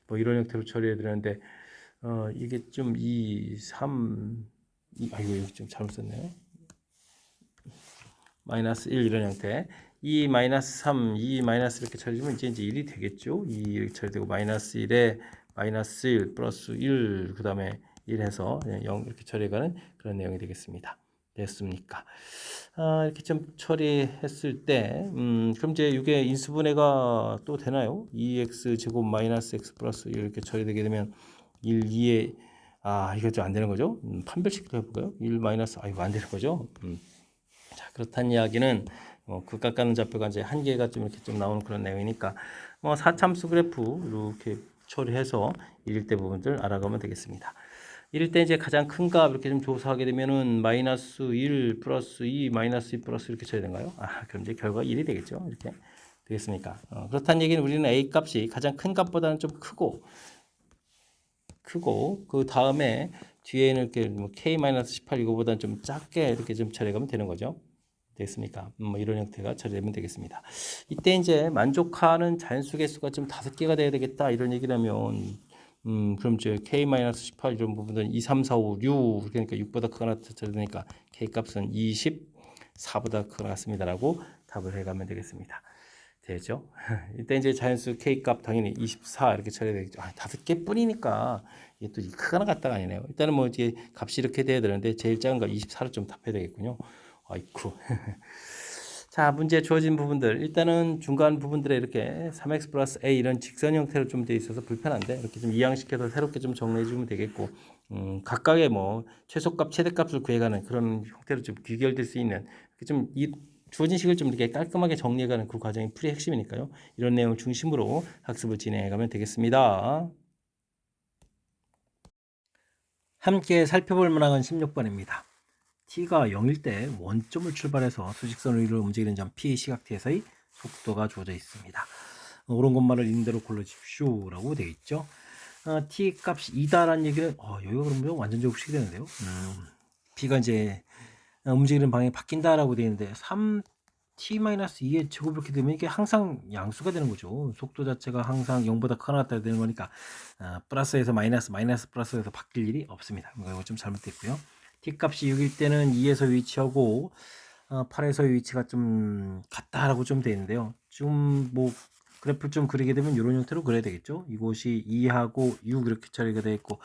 Speaker 1: 뭐 이런 형태로 처리해 드렸는데 이게 좀 2, 3 이거 여기 좀 잘못 썼네요. 마이너스 1 이런 형태 2 마이너스 3, 2 마이너스 이렇게 처리되면 이제 1이 되겠죠. 2 이렇게 처리되고 마이너스 1에 마이너스 1 플러스 1 그 다음에 1 해서 0 이렇게 처리해가는 그런 내용이 되겠습니다. 됐습니까? 이렇게 좀 처리했을 때 그럼 이제 이게 인수분해가 또 되나요? 2x 제곱 마이너스 x 플러스 1 이렇게 처리되게 되면 1, 2에 이거 좀 안 되는 거죠? 판별식으로 해볼까요? 1 마이너스 이거 안 되는 거죠? 자, 그렇다는 이야기는 극각 가는 좌표가 이제 한 개가 좀 이렇게 좀 나오는 그런 내용이니까 4참수 그래프 이렇게 처리해서 1일 때 부분들 알아가면 되겠습니다. 1일 때 이제 가장 큰 값 이렇게 좀 조사하게 되면은 마이너스 1 플러스 2 마이너스 2 플러스 이렇게 쳐야 되나요? 그럼 이제 결과가 1이 되겠죠. 이렇게 되겠습니까? 그렇다는 얘기는 우리는 a 값이 가장 큰 값보다는 좀 크고 그 다음에 뒤에는 이렇게 뭐 k-18 이거보다는 좀 작게 이렇게 좀 처리하면 되는 거죠. 되겠습니까? 뭐 이런 형태가 처리되면 되겠습니다. 이때 이제 만족하는 자연수 개수가 좀 5개가 돼야 되겠다 이런 얘기라면 그럼 이제 k-18 이런 부분은 2, 3, 4, 5, 6 그러니까 6보다 크거나 처리되니까 k 값은 24보다 크거나 같습니다라고 답을 해가면 되겠습니다. 되죠? 이때 이제 자연수 k 값 당연히 24 이렇게 처리되겠죠. 5개 뿐이니까 이게 또 크거나 같다가 아니네요. 일단은 뭐 이제 값이 이렇게 돼야 되는데 제일 작은 거 24로 좀 답해야 되겠군요. 아이쿠. 자, 문제 주어진 부분들. 일단은 중간 부분들에 이렇게 3x 플러스 a 이런 직선 형태로 좀 돼 있어서 불편한데 이렇게 좀 이항시켜서 새롭게 좀 정리해 주면 되겠고, 각각의 뭐 최소값, 최대값을 구해가는 그런 형태로 좀 귀결될 수 있는 좀 이 주어진 식을 좀 이렇게 깔끔하게 정리해가는 그 과정이 풀이의 핵심이니까요. 이런 내용을 중심으로 학습을 진행해가면 되겠습니다. 함께 살펴볼 문항은 16번입니다. t가 0일 때 원점을 출발해서 수직선 위로 움직이는 점 p 시각티에서의 속도가 주어져 있습니다. 옳은 것만을 있는 대로 골라주십시오 라고 되어 있죠. t 값이 2다라는 얘기는 여기가 그러면 완전 제곱식이 되는데요. b가 이제 움직이는 방향이 바뀐다라고 되어 있는데 3t-2의 제곱 이렇게 되면 이게 항상 양수가 되는 거죠. 속도 자체가 항상 0보다 크거나 같다 되는 거니까 플러스에서 마이너스, 마이너스 플러스에서 바뀔 일이 없습니다. 이거 좀 잘못됐고요. t 값이 6일 때는 2에서 위치하고 8에서 위치가 좀 같다라고 좀 되어 있는데요. 좀 뭐 그래프를 좀 그리게 되면 이런 형태로 그려야 되겠죠. 이곳이 2하고 6 이렇게 처리가 되어 있고,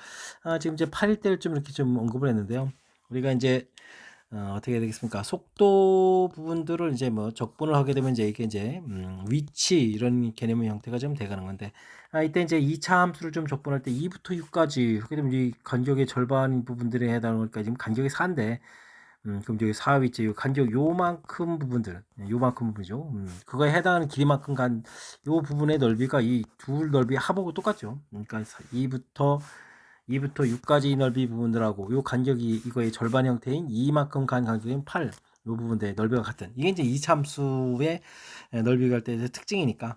Speaker 1: 지금 이제 8일 때를 좀 이렇게 좀 언급을 했는데요. 우리가 이제 어떻게 해야 되겠습니까? 속도 부분들을 이제 뭐 적분을 하게 되면 이제 이게 이제 위치 이런 개념의 형태가 좀 돼가는 건데, 이때 이제 2차 함수를 좀 적분할 때 2부터 6까지 하게 되면 이 간격의 절반 부분들에 해당하니까 지금 간격이 4인데, 그럼 여기 4 위치 요 간격 요만큼 부분들, 요만큼 부분이죠. 그거에 해당하는 길이만큼 요 부분의 넓이가 이 둘 넓이 합하고 똑같죠. 그러니까 2부터 6까지 넓이 부분들하고 요 간격이 이거의 절반 형태인 2만큼 간 간격인 8, 요 부분들의 넓이가 같은, 이게 이제 이참수의 넓이가 할 때 특징이니까,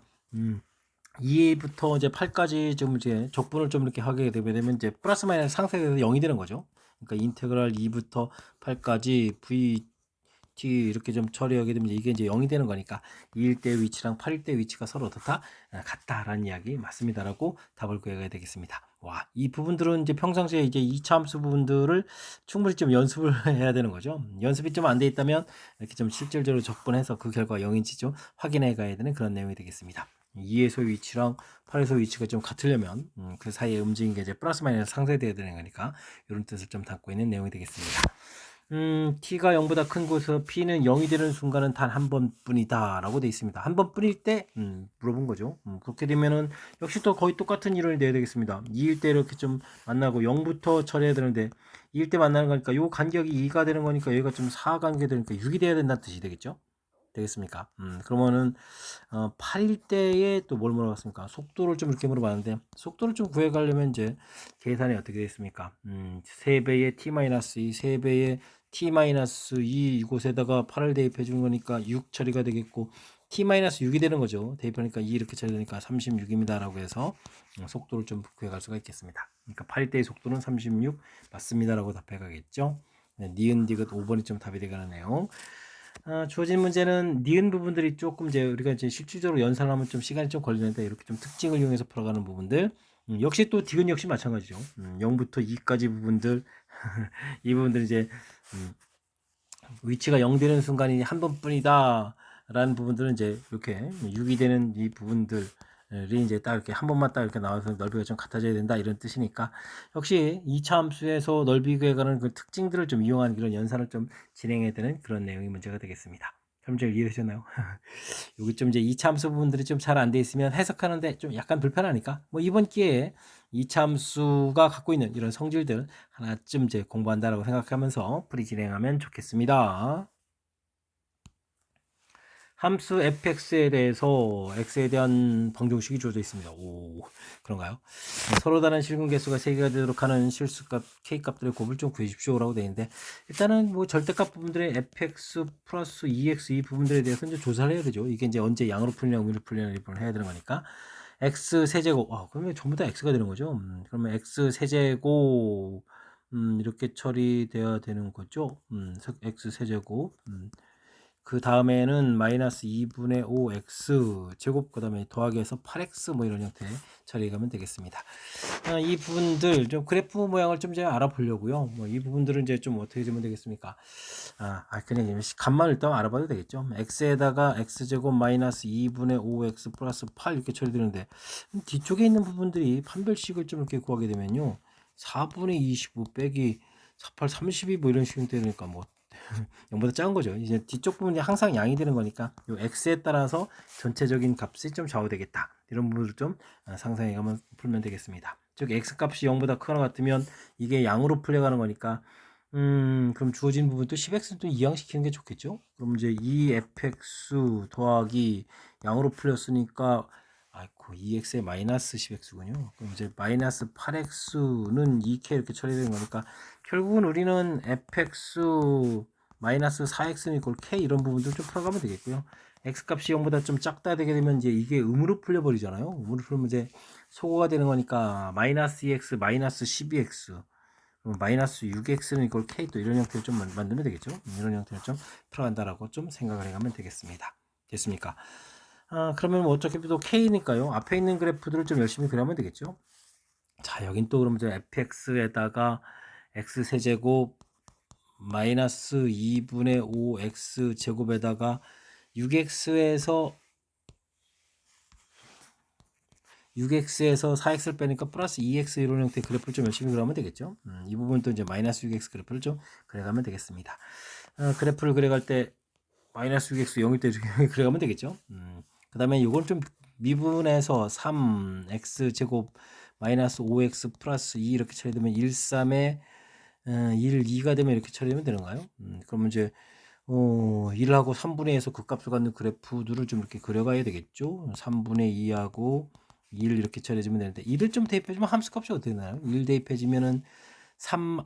Speaker 1: 2부터 이제 8까지 좀 이제 적분을 좀 이렇게 하게 되면 이제 플러스 마이너스 상쇄돼서 0이 되는 거죠. 그러니까 인테그랄 2부터 8까지 t 이렇게 좀 처리하게 되면 이게 이제 0이 되는 거니까 2일 때 위치랑 8일 때 위치가 서로 다 같다라는 이야기 맞습니다라고 답을 구해야 되겠습니다. 와, 이 부분들은 이제 평상시에 이제 2차 함수 부분들을 충분히 좀 연습을 해야 되는 거죠. 연습이 좀 안 돼 있다면 이렇게 좀 실질적으로 적분해서 그 결과가 0인지 좀 확인해 가야 되는 그런 내용이 되겠습니다. 2에서 위치랑 8에서 위치가 좀 같으려면 그 사이에 움직이는 게 이제 플러스 마이너스 상쇄돼야 되는 거니까 이런 뜻을 좀 담고 있는 내용이 되겠습니다. t가 0보다 큰 곳에서 p는 0이 되는 순간은 단 한 번뿐이다 라고 되어 있습니다. 한 번뿐일 때 물어본 거죠. 그렇게 되면은 역시 또 거의 똑같은 이론이 돼야 되겠습니다. 2일 때 이렇게 좀 만나고 0부터 처리해야 되는데 2일 때 만나는 거니까 요 간격이 2가 되는 거니까 여기가 좀 4 간격이 되니까 6이 돼야 된다는 뜻이 되겠죠. 되겠습니까? 그러면은 8일 때에 또 뭘 물어봤습니까? 속도를 좀 이렇게 물어봤는데, 속도를 좀 구해가려면 이제 계산이 어떻게 됐습니까? 3배의 t-2, 3배의 t-2 이곳에다가 8을 대입해 주는 거니까 6 처리가 되겠고, t-6이 되는 거죠. 대입하니까 2 이렇게 처리되니까 36입니다 라고 해서 속도를 좀 구해갈 수가 있겠습니다. 그러니까 8일 때의 속도는 36 맞습니다 라고 답해 가겠죠. 네, 니은 디귿 5번이 좀 답이 되가는 내용. 주어진 문제는 니은 부분들이 조금 이제 우리가 이제 실질적으로 연산하면 좀 시간이 좀 걸리는데 이렇게 좀 특징을 이용해서 풀어가는 부분들, 역시 또 디귿 역시 마찬가지죠. 0부터 2까지 부분들 이 부분들 이제 위치가 0 되는 순간이 한 번뿐이다 라는 부분들은 이제 이렇게 6이 되는 이 부분들이 이제 딱 이렇게 한 번만 딱 이렇게 나와서 넓이가 좀 같아져야 된다 이런 뜻이니까, 역시 2차 함수에서 넓이 구해가는 그 특징들을 좀 이용한 그런 연산을 좀 진행해야 되는 그런 내용이 문제가 되겠습니다. 그럼 잘 이해되셨나요? 여기 좀 이제 2차 함수 부분들이 좀 잘 안 돼 있으면 해석하는데 좀 약간 불편하니까 뭐 이번 기회에 2차 함수가 갖고 있는 이런 성질들 하나쯤 이제 공부한다라고 생각하면서 풀이 진행하면 좋겠습니다. 함수 fx에 대해서 x에 대한 방정식이 주어져 있습니다. 오, 그런가요? 서로 다른 실근 개수가 3개가 되도록 하는 실수값 k 값들의 곱을 좀 구해주십시오라고 되어 있는데, 일단은 뭐 절대값 부분들의 fx 플러스 2x 이 부분들에 대해서 이제 조사를 해야 되죠. 이게 이제 언제 양으로 풀리냐 우위로 풀리냐 이 부분을 해야 되는 거니까. x 세제곱, 그러면 전부 다 x가 되는 거죠. 그러면 x 세제곱 이렇게 처리되어야 되는 거죠. x 세제곱. 그 다음에는 마이너스 2분의 5x 제곱, 그 다음에 더하기해서 8x 뭐 이런 형태 처리해 가면 되겠습니다. 이 부분들 좀 그래프 모양을 좀 이제 알아보려고요. 뭐 이 부분들은 이제 좀 어떻게 되면 되겠습니까? 그냥 값만 일단 알아봐도 되겠죠. x에다가 x제곱 마이너스 2분의 5x 플러스 8 이렇게 처리되는데, 뒤쪽에 있는 부분들이 판별식을 좀 이렇게 구하게 되면요, 4분의 25 빼기 48, 32 뭐 이런 식으로 되니까 뭐 0보다 작은 거죠. 이제 뒤쪽 부분이 항상 양이 되는 거니까 요 x에 따라서 전체적인 값이 좀 좌우되겠다. 이런 부분을 좀 상상해 가면 풀면 되겠습니다. 즉 x 값이 0보다 크거나 같으면 이게 양으로 풀려가는 거니까 그럼 주어진 부분도 10x는 또 이항시키는 게 좋겠죠? 그럼 이제 2fx 더하기 양으로 풀렸으니까 아이고 2x에 마이너스 10x군요. 그럼 이제 마이너스 8x는 2k 이렇게 처리되는 거니까 결국은 우리는 fx 마이너스 4x는 이꼴 k 이런 부분들 좀 풀어가면 되겠고요. x 값이 0보다 좀 작다 되게 되면 이제 이게 음으로 풀려버리잖아요. 음으로 풀면 이제 소거가 되는 거니까 마이너스 2x 마이너스 12x 마이너스 6x는 이걸 k 또 이런 형태를 좀 만들면 되겠죠. 이런 형태를 좀 풀어간다라고 좀 생각을 해가면 되겠습니다. 됐습니까? 그러면 뭐 어차피 또 k니까요. 앞에 있는 그래프들을 좀 열심히 그려면 되겠죠. 자, 여긴 또 그러면 이제 fx에다가 x 세제곱 마이너스 2분의 5x 제곱에다가 6x에서 4x를 빼니까 플러스 2x 이런 형태의 그래프를 좀 열심히 그려가면 되겠죠. 이 부분도 이제 마이너스 6x 그래프를 좀 그려가면 되겠습니다. 그래프를 그려갈 때 마이너스 6x 0일 때 이렇게 그려가면 되겠죠. 그 다음에 이건 좀 미분해서 3x 제곱 마이너스 5x 플러스 2 이렇게 처리되면 1, 3에 1, 2가 되면 이렇게 처리되면 되는가요? 그러면 이제 1하고 3분의 2에서 그 값을 갖는 그래프들을 좀 이렇게 그려가야 되겠죠. 3분의 2하고 1 이렇게 처리해주면 되는데 1을 좀 대입해주면 함수값이 어떻게 되나요? 1 대입해주면은 3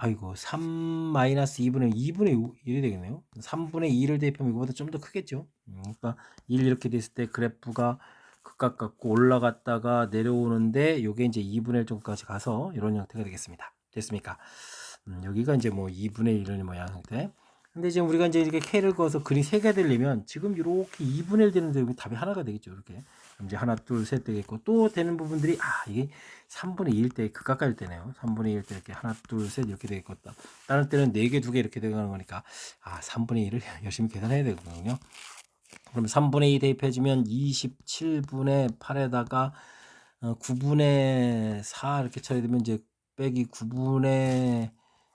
Speaker 1: 마이너스 2분의 1이 되겠네요. 3분의 2를 대입하면 이거보다 좀 더 크겠죠. 그러니까 1 이렇게 됐을 때 그래프가 극각 같고 올라갔다가 내려오는데 요게 이제 2분의 1 정도까지 가서 이런 형태가 되겠습니다. 됐습니까? 여기가 이제 뭐 2분의 1의 모양 형태. 근데 지금 우리가 이제 이렇게 K를 그어서 그림 3개 되려면 지금 이렇게 2분의 1 되는데 여기 답이 하나가 되겠죠. 이렇게. 그럼 이제 하나, 둘, 셋 되겠고 또 되는 부분들이 이게 3분의 2일 때 극가까이 되네요. 3분의 2일 때 이렇게 하나, 둘, 셋 이렇게 되겠고 다른 때는 4개, 2개 이렇게 되가는 거니까 3분의 2를 열심히 계산해야 되거든요. 그럼 3분의 2 대입해주면 27분의 8에다가 9분의 4 이렇게 처리되면 이제 빼기 9분의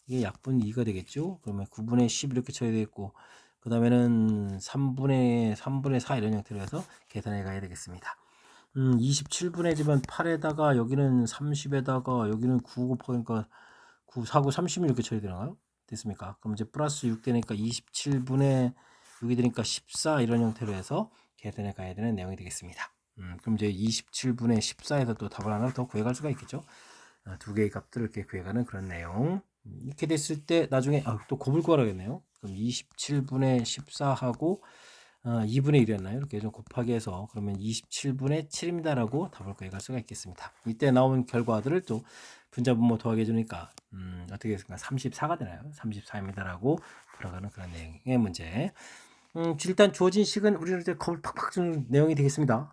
Speaker 1: 이게 약분 2가 되겠죠. 그러면 9분의 10 이렇게 쳐야 되겠고 그 다음에는 3분의 4 이런 형태로 해서 계산해 가야 되겠습니다. 27분의 집은 8에다가 여기는 30에다가 여기는 9 곱하니까 9, 4, 9, 30 이렇게 쳐야 되나요? 됐습니까? 그럼 이제 플러스 6 되니까 27분의 6이 되니까 14 이런 형태로 해서 계산해 가야 되는 내용이 되겠습니다. 그럼 이제 27분의 14에서 또 답을 하나 더 구해갈 수가 있겠죠. 두 개의 값들을 이렇게 구해가는 그런 내용. 이렇게 됐을 때 나중에 또 곱을 구하라겠네요. 그럼 27분의 14하고 2분의 1이었나요? 이렇게 좀 곱하기 해서 그러면 27분의 7입니다라고 답을 구해갈 수가 있겠습니다. 이때 나온 결과들을 또 분자분모 더하기 해주니까 어떻게 됐습니까? 34가 되나요? 34입니다라고 풀어가는 그런 내용의 문제. 일단 주어진 식은 우리는 이제 겁을 팍팍 주는 내용이 되겠습니다.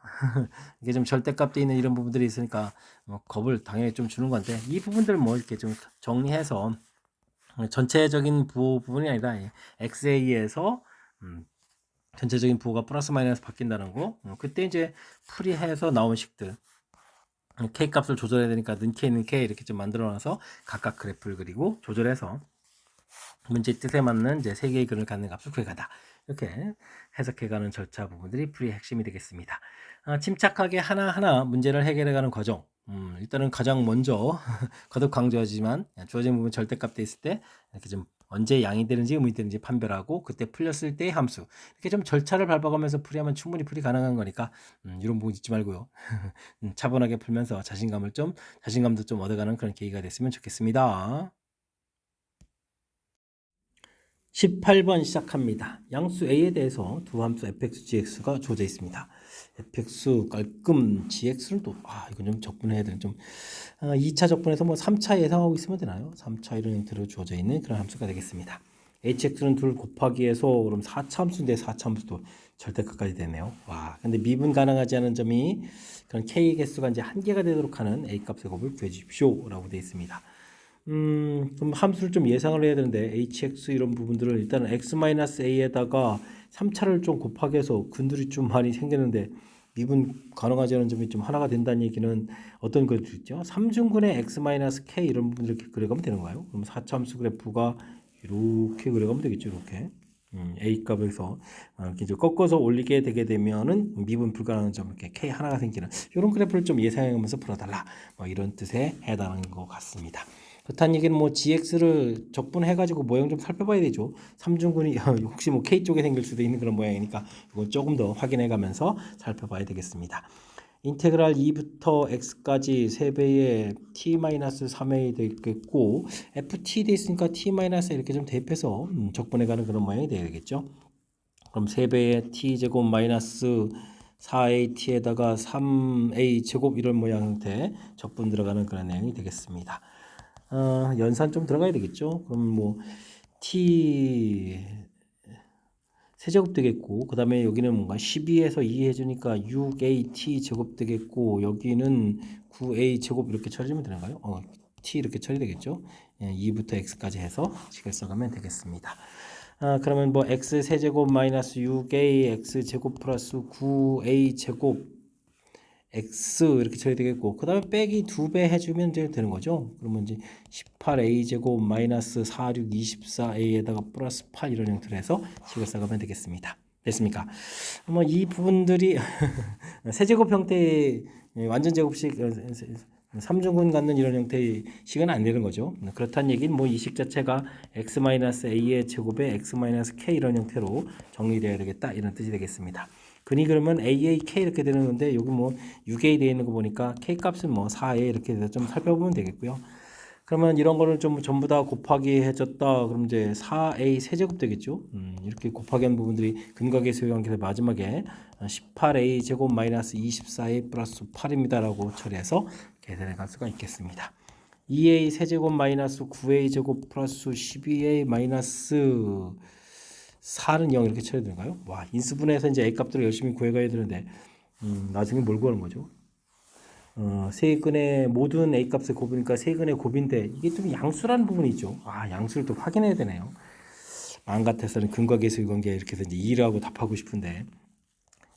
Speaker 1: 이게 좀 절대값 돼 있는 이런 부분들이 있으니까 겁을 당연히 좀 주는 건데 이 부분들 뭐 이렇게 좀 정리해서 전체적인 부호 부분이 아니라 XA에서 전체적인 부호가 플러스 마이너스 바뀐다는 거 그때 이제 풀이해서 나온 식들 K 값을 조절해야 되니까 는 K 이렇게 좀 만들어 놔서 각각 그래프를 그리고 조절해서 문제 뜻에 맞는 이제 세 개의 근을 갖는 값을 구해가다. 이렇게 해석해가는 절차 부분들이 풀이의 핵심이 되겠습니다. 침착하게 하나하나 문제를 해결해가는 과정. 일단은 가장 먼저 거듭 강조하지만 주어진 부분 절대값 돼 있을 때 이렇게 좀 언제 양이 되는지 의문이 되는지 판별하고 그때 풀렸을 때의 함수 이렇게 좀 절차를 밟아가면서 풀이하면 충분히 풀이 가능한 거니까 이런 부분 잊지 말고요. 차분하게 풀면서 자신감도 좀 얻어가는 그런 계기가 됐으면 좋겠습니다. 18번 시작합니다. 양수 A에 대해서 두 함수 fx, gx가 주어져 있습니다. fx 깔끔 gx를 또 이건 좀 적분해야 되는 2차 적분해서 뭐 3차 예상하고 있으면 되나요? 3차 이런 형태로 주어져 있는 그런 함수가 되겠습니다. hx는 2 곱하기 해서 그럼 4차 함수인데 4차 함수도 절대값까지 되네요. 근데 미분 가능하지 않은 점이 그런 k 개수가 이제 한개가 되도록 하는 a 값의 곱을 구해 주십시오라고 되어 있습니다. 그럼 함수를 좀 예상을 해야 되는데 hx 이런 부분들을 일단은 x-a에다가 3차를 좀 곱하기 해서 근들이 좀 많이 생기는데 미분 가능하지 않은 점이 좀 하나가 된다는 얘기는 어떤 것들 있죠? 3중근의 x-k 이런 부분 이렇게 그려가면 되는 거예요. 그럼 4차함수 그래프가 이렇게 그려가면 되겠죠. 이렇게 a 값에서 이렇게 이제 꺾어서 올리게 되게 되면은 미분 불가능한 점 이렇게 k 하나가 생기는 이런 그래프를 좀 예상하면서 풀어달라. 뭐 이런 뜻에 해당하는 것 같습니다. 그렇다는 얘기는 뭐 gx를 적분해가지고 모양 좀 살펴봐야 되죠. 3중근이 혹시 뭐 k 쪽에 생길 수도 있는 그런 모양이니까 이건 조금 더 확인해가면서 살펴봐야 되겠습니다. 인테그랄 2부터 x까지 3배의 t-3a 되겠고 ft 돼 있으니까 t- 이렇게 좀 대입해서 적분해가는 그런 모양이 되겠죠. 그럼 3배의 t제곱 마이너스 4at에다가 3a 제곱 이런 모양 형태 적분 들어가는 그런 내용이 되겠습니다. 연산 좀 들어가야 되겠죠. 그럼 뭐 t 세제곱 되겠고 그 다음에 여기는 뭔가 12에서 2 해주니까 6at 제곱 되겠고 여기는 9a 제곱 이렇게 처리하면 되는가요? t 이렇게 처리되겠죠. 2부터 x까지 해서 식을 써가면 되겠습니다. 그러면 뭐 x 세제곱 마이너스 6a x 제곱 플러스 9a 제곱 x 이렇게 처리되겠고 그 다음에 빼기 2배 해주면 이제 되는 거죠. 그러면 이제 18a 제곱 마이너스 46 24a에다가 플러스 8 이런 형태로 해서 식을 써가면 되겠습니다. 됐습니까? 뭐 이 부분들이 세제곱 형태의 완전 제곱식 3중근 갖는 이런 형태의 식은 안 되는 거죠. 그렇다는 얘기는 뭐 이 식 자체가 x-a의 제곱에 x-k 이런 형태로 정리되어야 되겠다 이런 뜻이 되겠습니다. 근이 그러면 AAK 이렇게 되는 건데 여기 뭐 6A 되어 있는 거 보니까 K 값은 뭐 4A 이렇게 해서 좀 살펴보면 되겠고요. 그러면 이런 거를 좀 전부 다 곱하기 해줬다. 그럼 이제 4A 세제곱 되겠죠. 이렇게 곱하기 한 부분들이 근각의 관계에서 마지막에 18A 제곱 마이너스 24A 플러스 8입니다라고 처리해서 계산해 갈 수가 있겠습니다. 2A 세제곱 마이너스 9A 제곱 플러스 12A 마이너스 4는 0 이렇게 쳐야 되는가요? 와, 인수분해해서 이제 A 값들을 열심히 구해가야 되는데 나중에 뭘 구하는 거죠? 세근의 모든 A 값의 곱이니까 세근의 곱인데 이게 좀 양수라는 부분이 있죠. 양수를 또 확인해야 되네요. 마음 같아서는 근과계수의 관계 이렇게 해서 이제 2라고 답하고 싶은데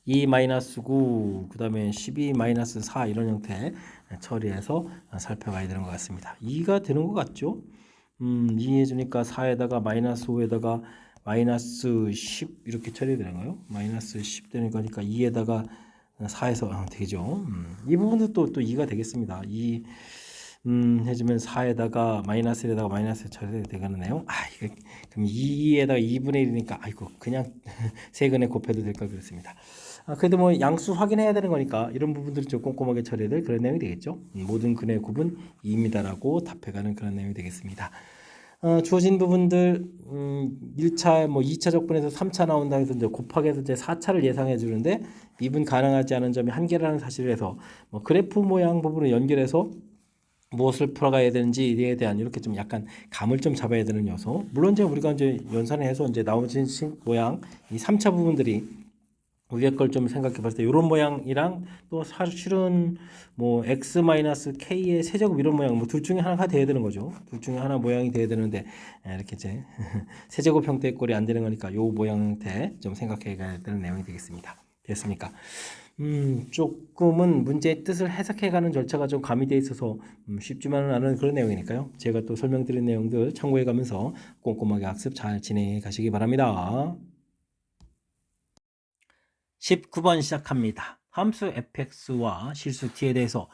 Speaker 1: 2-9 그 다음에 12-4 이런 형태 처리해서 살펴봐야 되는 것 같습니다. 2가 되는 것 같죠? 2 해주니까 4에다가 마이너스 5에다가 마이너스 10 이렇게 처리되는가요? 마이너스 10 되는 거니까 2에다가 4에서 되죠. 이 부분도 또 2가 되겠습니다. 2 해주면 4에다가 마이너스에다가 마이너스 처리되겠네요. 이거 그럼 2에다가 2분의 1이니까 아이고 그냥 세근에 곱해도 될까 그렇습니다. 그래도 뭐 양수 확인해야 되는 거니까 이런 부분들은 좀 꼼꼼하게 처리해야 될 그런 내용이 되겠죠. 모든 근의 곱은 2입니다라고 답해가는 그런 내용이 되겠습니다. 주어진 부분들 1차 뭐 2차 적분에서 3차 나온다 해서 이제 곱하기해서 이제 4차를 예상해 주는데 미분 가능하지 않은 점이 한 개라는 사실을 해서 뭐 그래프 모양 부분을 연결해서 무엇을 풀어가야 되는지에 대한 이렇게 좀 약간 감을 좀 잡아야 되는 요소. 물론 이제 우리가 이제 연산을 해서 이제 나오진 모양 이 3차 부분들이 위에 걸 좀 생각해 봤을 때 이런 모양이랑 또 사실은 뭐 x-k의 세제곱 이런 모양 뭐 둘 중에 하나가 돼야 되는 거죠. 둘 중에 하나 모양이 돼야 되는데 이렇게 이제 세제곱 형태의 꼴이 안 되는 거니까 요 모양 형태 좀 생각해 가야 되는 내용이 되겠습니다. 됐습니까? 조금은 문제의 뜻을 해석해가는 절차가 좀 가미되어 있어서 쉽지만은 않은 그런 내용이니까요. 제가 또 설명드린 내용들 참고해가면서 꼼꼼하게 학습 잘 진행해 가시기 바랍니다. 19번 시작합니다. 함수 fx와 실수 t에 대해서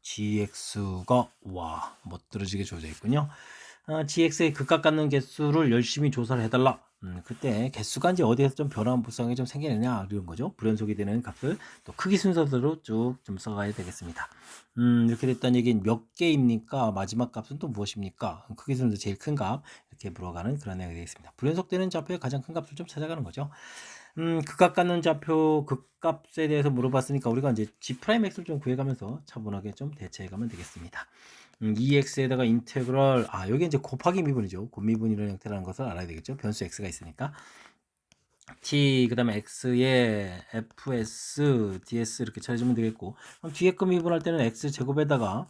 Speaker 1: gx가 멋들어지게 주어져 있군요. gx의 극각 갖는 개수를 열심히 조사를 해달라. 그때 개수가 이제 어디에서 좀 변화 불상이 좀 생기느냐 이런 거죠. 불연속이 되는 값을 또 크기 순서대로 쭉 좀 써가야 되겠습니다. 이렇게 됐다는 얘기는 몇 개입니까? 마지막 값은 또 무엇입니까? 크기 순서 제일 큰 값 이렇게 물어가는 그런 내용이 되겠습니다. 불연속되는 좌표의 가장 큰 값을 좀 찾아가는 거죠. 극각 갖는 좌표 극값에 대해서 물어봤으니까 우리가 이제 G'X를 좀 구해가면서 차분하게 좀 대체해가면 되겠습니다. 2x에다가 인테그럴 여기 이제 곱하기 미분이죠. 곱미분이라는 형태라는 것을 알아야 되겠죠. 변수 x가 있으니까 t 그 다음에 x에 fs ds 이렇게 찾아주면 되겠고 그럼 뒤에 거 미분할 때는 x 제곱에다가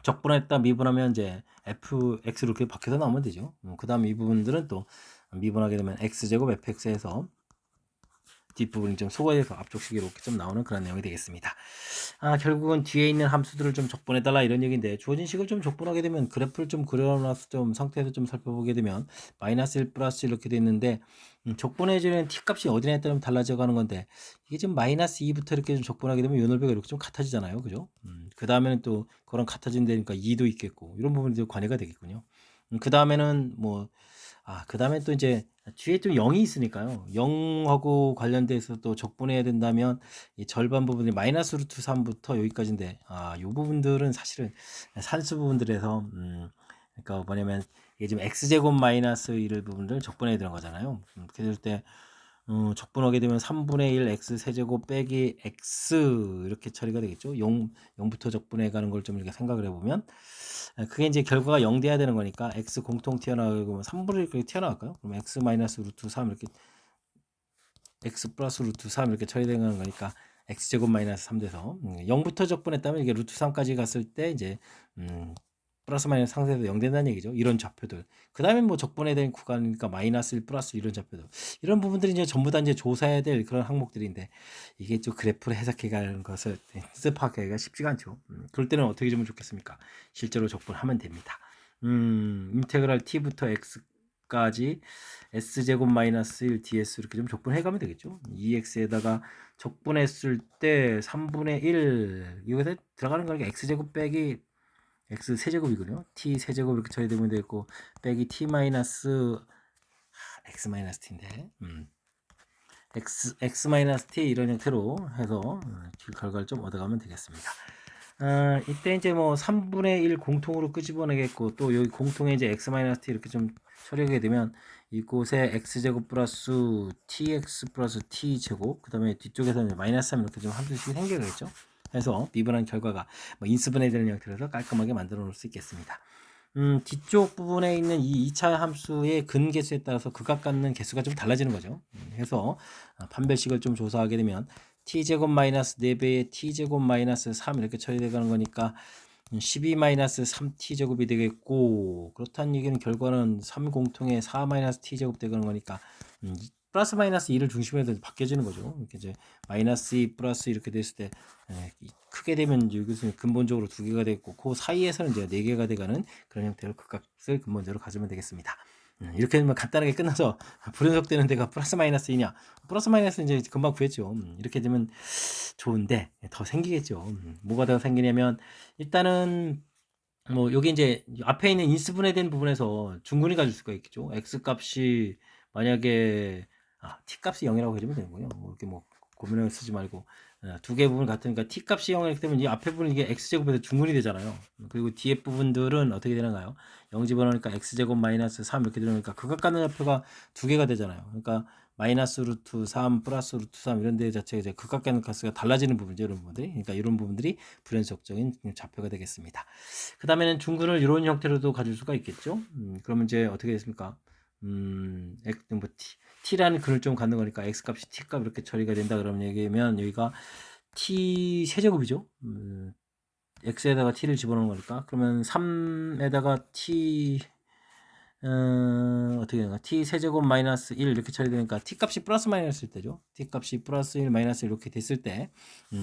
Speaker 1: 적분했다 미분하면 이제 fx로 이렇게 바뀌어서 나오면 되죠. 그 다음 이 부분들은 또 미분하게 되면 x제곱 fx에서 뒷부분이 좀 소거해서 앞쪽식이 이렇게 좀 나오는 그런 내용이 되겠습니다. 결국은 뒤에 있는 함수들을 좀 적분해달라 이런 얘기인데, 주어진 식을 좀 적분하게 되면 그래프를 좀 그려놔서 좀 상태에서 좀 살펴보게 되면 마이너스 1 플러스 이렇게 돼 있는데, 적분해지는 t 값이 어디냐에 따르면 달라져 가는 건데, 이게 지금 마이너스 2부터 이렇게 좀 적분하게 되면 요 넓이가 이렇게 좀 같아지잖아요. 그죠? 그 다음에는 또 그런 같아진다니까 2도 있겠고, 이런 부분이 관해가 되겠군요. 그 다음에는 뭐, 그 다음에 또 이제 뒤에 좀 0이 있으니까요. 0하고 관련돼서 또 적분해야 된다면 이 절반 부분이 마이너스 루트 3부터 여기까지인데, 요 부분들은 사실은 산수 부분들에서, 그러니까 뭐냐면 이게 지금 x제곱 마이너스 1 부분들 적분해야 되는 거잖아요. 그렇게 될 때, 적분하게 되면 3분의 1 x 세제곱 빼기 x 이렇게 처리가 되겠죠. 0부터 적분해 가는 걸 좀 이렇게 생각을 해보면, 그게 이제 결과가 0 돼야 되는 거니까 x 공통 튀어나가고 3분의 1 이렇게 튀어나갈까요? 그럼 x 마이너스 루트 3 이렇게 x 플러스 루트 3 이렇게 처리되는 거니까 x제곱 마이너스 3 돼서 0부터 적분했다면 이게 루트 3까지 갔을 때 이제 플러스 마이너스 상세에서 0 된다는 얘기죠. 이런 좌표들. 그 다음에 뭐 적분해야 되는 구간이니까 마이너스 1 플러스 이런 좌표들. 이런 부분들이 이제 전부 다 이제 조사해야 될 그런 항목들인데, 이게 좀 그래프를 해석해 가는 것을 습하기가 쉽지가 않죠. 그럴 때는 어떻게 좀 좋겠습니까? 실제로 적분하면 됩니다. 인테그랄 t부터 x까지 s제곱 마이너스 1 ds 이렇게 좀 적분해 가면 되겠죠. 2x에다가 적분했을 때 3분의 1 이것에 들어가는 거니까 x제곱 빼기 x 세제곱이군요. t 세제곱 이렇게 처리되면 되고, 빼기 t 마이너스 x 마이너스 t인데, x 마이너스 t 이런 형태로 해서 결과를 좀 얻어가면 되겠습니다. 이때 이제 뭐 3분의 1 공통으로 끄집어내겠고, 또 여기 공통에 이제 x 마이너스 t 이렇게 좀 처리하게 되면 이곳에 x제곱 플러스 tx 플러스 t제곱, 그 다음에 뒤쪽에서는 마이너스 3 이렇게 좀 함수식이 생겨겠죠. 그래서 미분한 결과가 뭐 인수분해 되는 형태로서 깔끔하게 만들어 놓을 수 있겠습니다. 뒤쪽 부분에 있는 이 2차 함수의 근개수에 따라서 극각 갖는 개수가 좀 달라지는 거죠. 해서 판별식을 좀 조사하게 되면 t제곱 마이너스 4배의 t제곱 마이너스 3 이렇게 처리되는 거니까 12 마이너스 3t제곱이 되겠고, 그렇다는 얘기는 결과는 3 공통에 4 마이너스 t제곱 되는 거니까 플러스 마이너스 2를 중심으로 해서 바뀌어지는 거죠. 이렇게 이제 마이너스 2 플러스 이렇게 됐을 때 크게 되면 여기서 근본적으로 2개가 되고, 그 사이에서는 이제 4개가 돼가는 그런 형태로 극값을 근본적으로 가지면 되겠습니다. 이렇게 되면 간단하게 끝나서 불연속되는 데가 플러스 마이너스 2냐? 플러스 마이너스 이제 금방 구했죠. 이렇게 되면 좋은데 더 생기겠죠. 뭐가 더 생기냐면, 일단은 뭐 여기 이제 앞에 있는 인수분해된 부분에서 중근이 가질 수가 있겠죠. x 값이 만약에 t 값이 0이라고 해주면 되는군요. 뭐 이렇게 뭐 고민을 쓰지 말고, 두 개 부분 같으니까 t 값이 0이기 때문에 이 앞에 부분 이게 x제곱에서 중근이 되잖아요. 그리고 뒤에 부분들은 어떻게 되나요? 0 집어넣으니까 x제곱 마이너스 3 이렇게 들어오니까 극각 갖는 좌표가 두 개가 되잖아요. 그러니까 마이너스 루트 3 플러스 루트 3 이런 데 자체가 이제 극각 갖는 값수가 달라지는 부분이죠. 이런 부분들이. 그러니까 이런 부분들이 불연속적인 좌표가 되겠습니다. 그 다음에는 중근을 이런 형태로도 가질 수가 있겠죠. 그러면 이제 어떻게 됐습니까? 뭐 t라는 근을 좀 갖는 거니까 x 값이 t 값 이렇게 처리가 된다 그러면 얘기하면 여기가 t 세제곱이죠. x에다가 t를 집어넣는 거니까, 그러면 3에다가 t 어떻게 되나? t 세제곱 마이너스 1 이렇게 처리되니까 t 값이 플러스 마이너스일 때죠. t 값이 플러스 1 마이너스 1 이렇게 됐을 때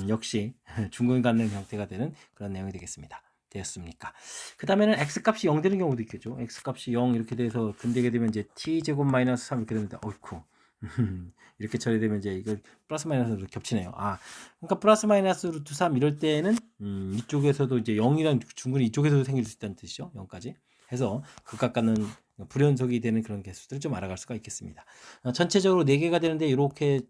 Speaker 1: 역시 중근을 갖는 형태가 되는 그런 내용이 되겠습니다. 되었습니까? 그 다음에는 x 값이 0 되는 경우도 있겠죠. x 값이 0 이렇게 돼서 근되게 되면 이제 t 제곱 마이너스 3 이렇게 되면 어이쿠 이렇게 처리되면 이제 이거 플러스 마이너스로 겹치네요. 그러니까 플러스 마이너스 루트 3 이럴 때는 이쪽에서도 이제 0이란 중근이 이쪽에서도 생길 수 있다는 뜻이죠. 0까지 해서 극각 갖는 불연속이 되는 그런 개수들을 좀 알아갈 수가 있겠습니다. 전체적으로 4개가 되는데 이렇게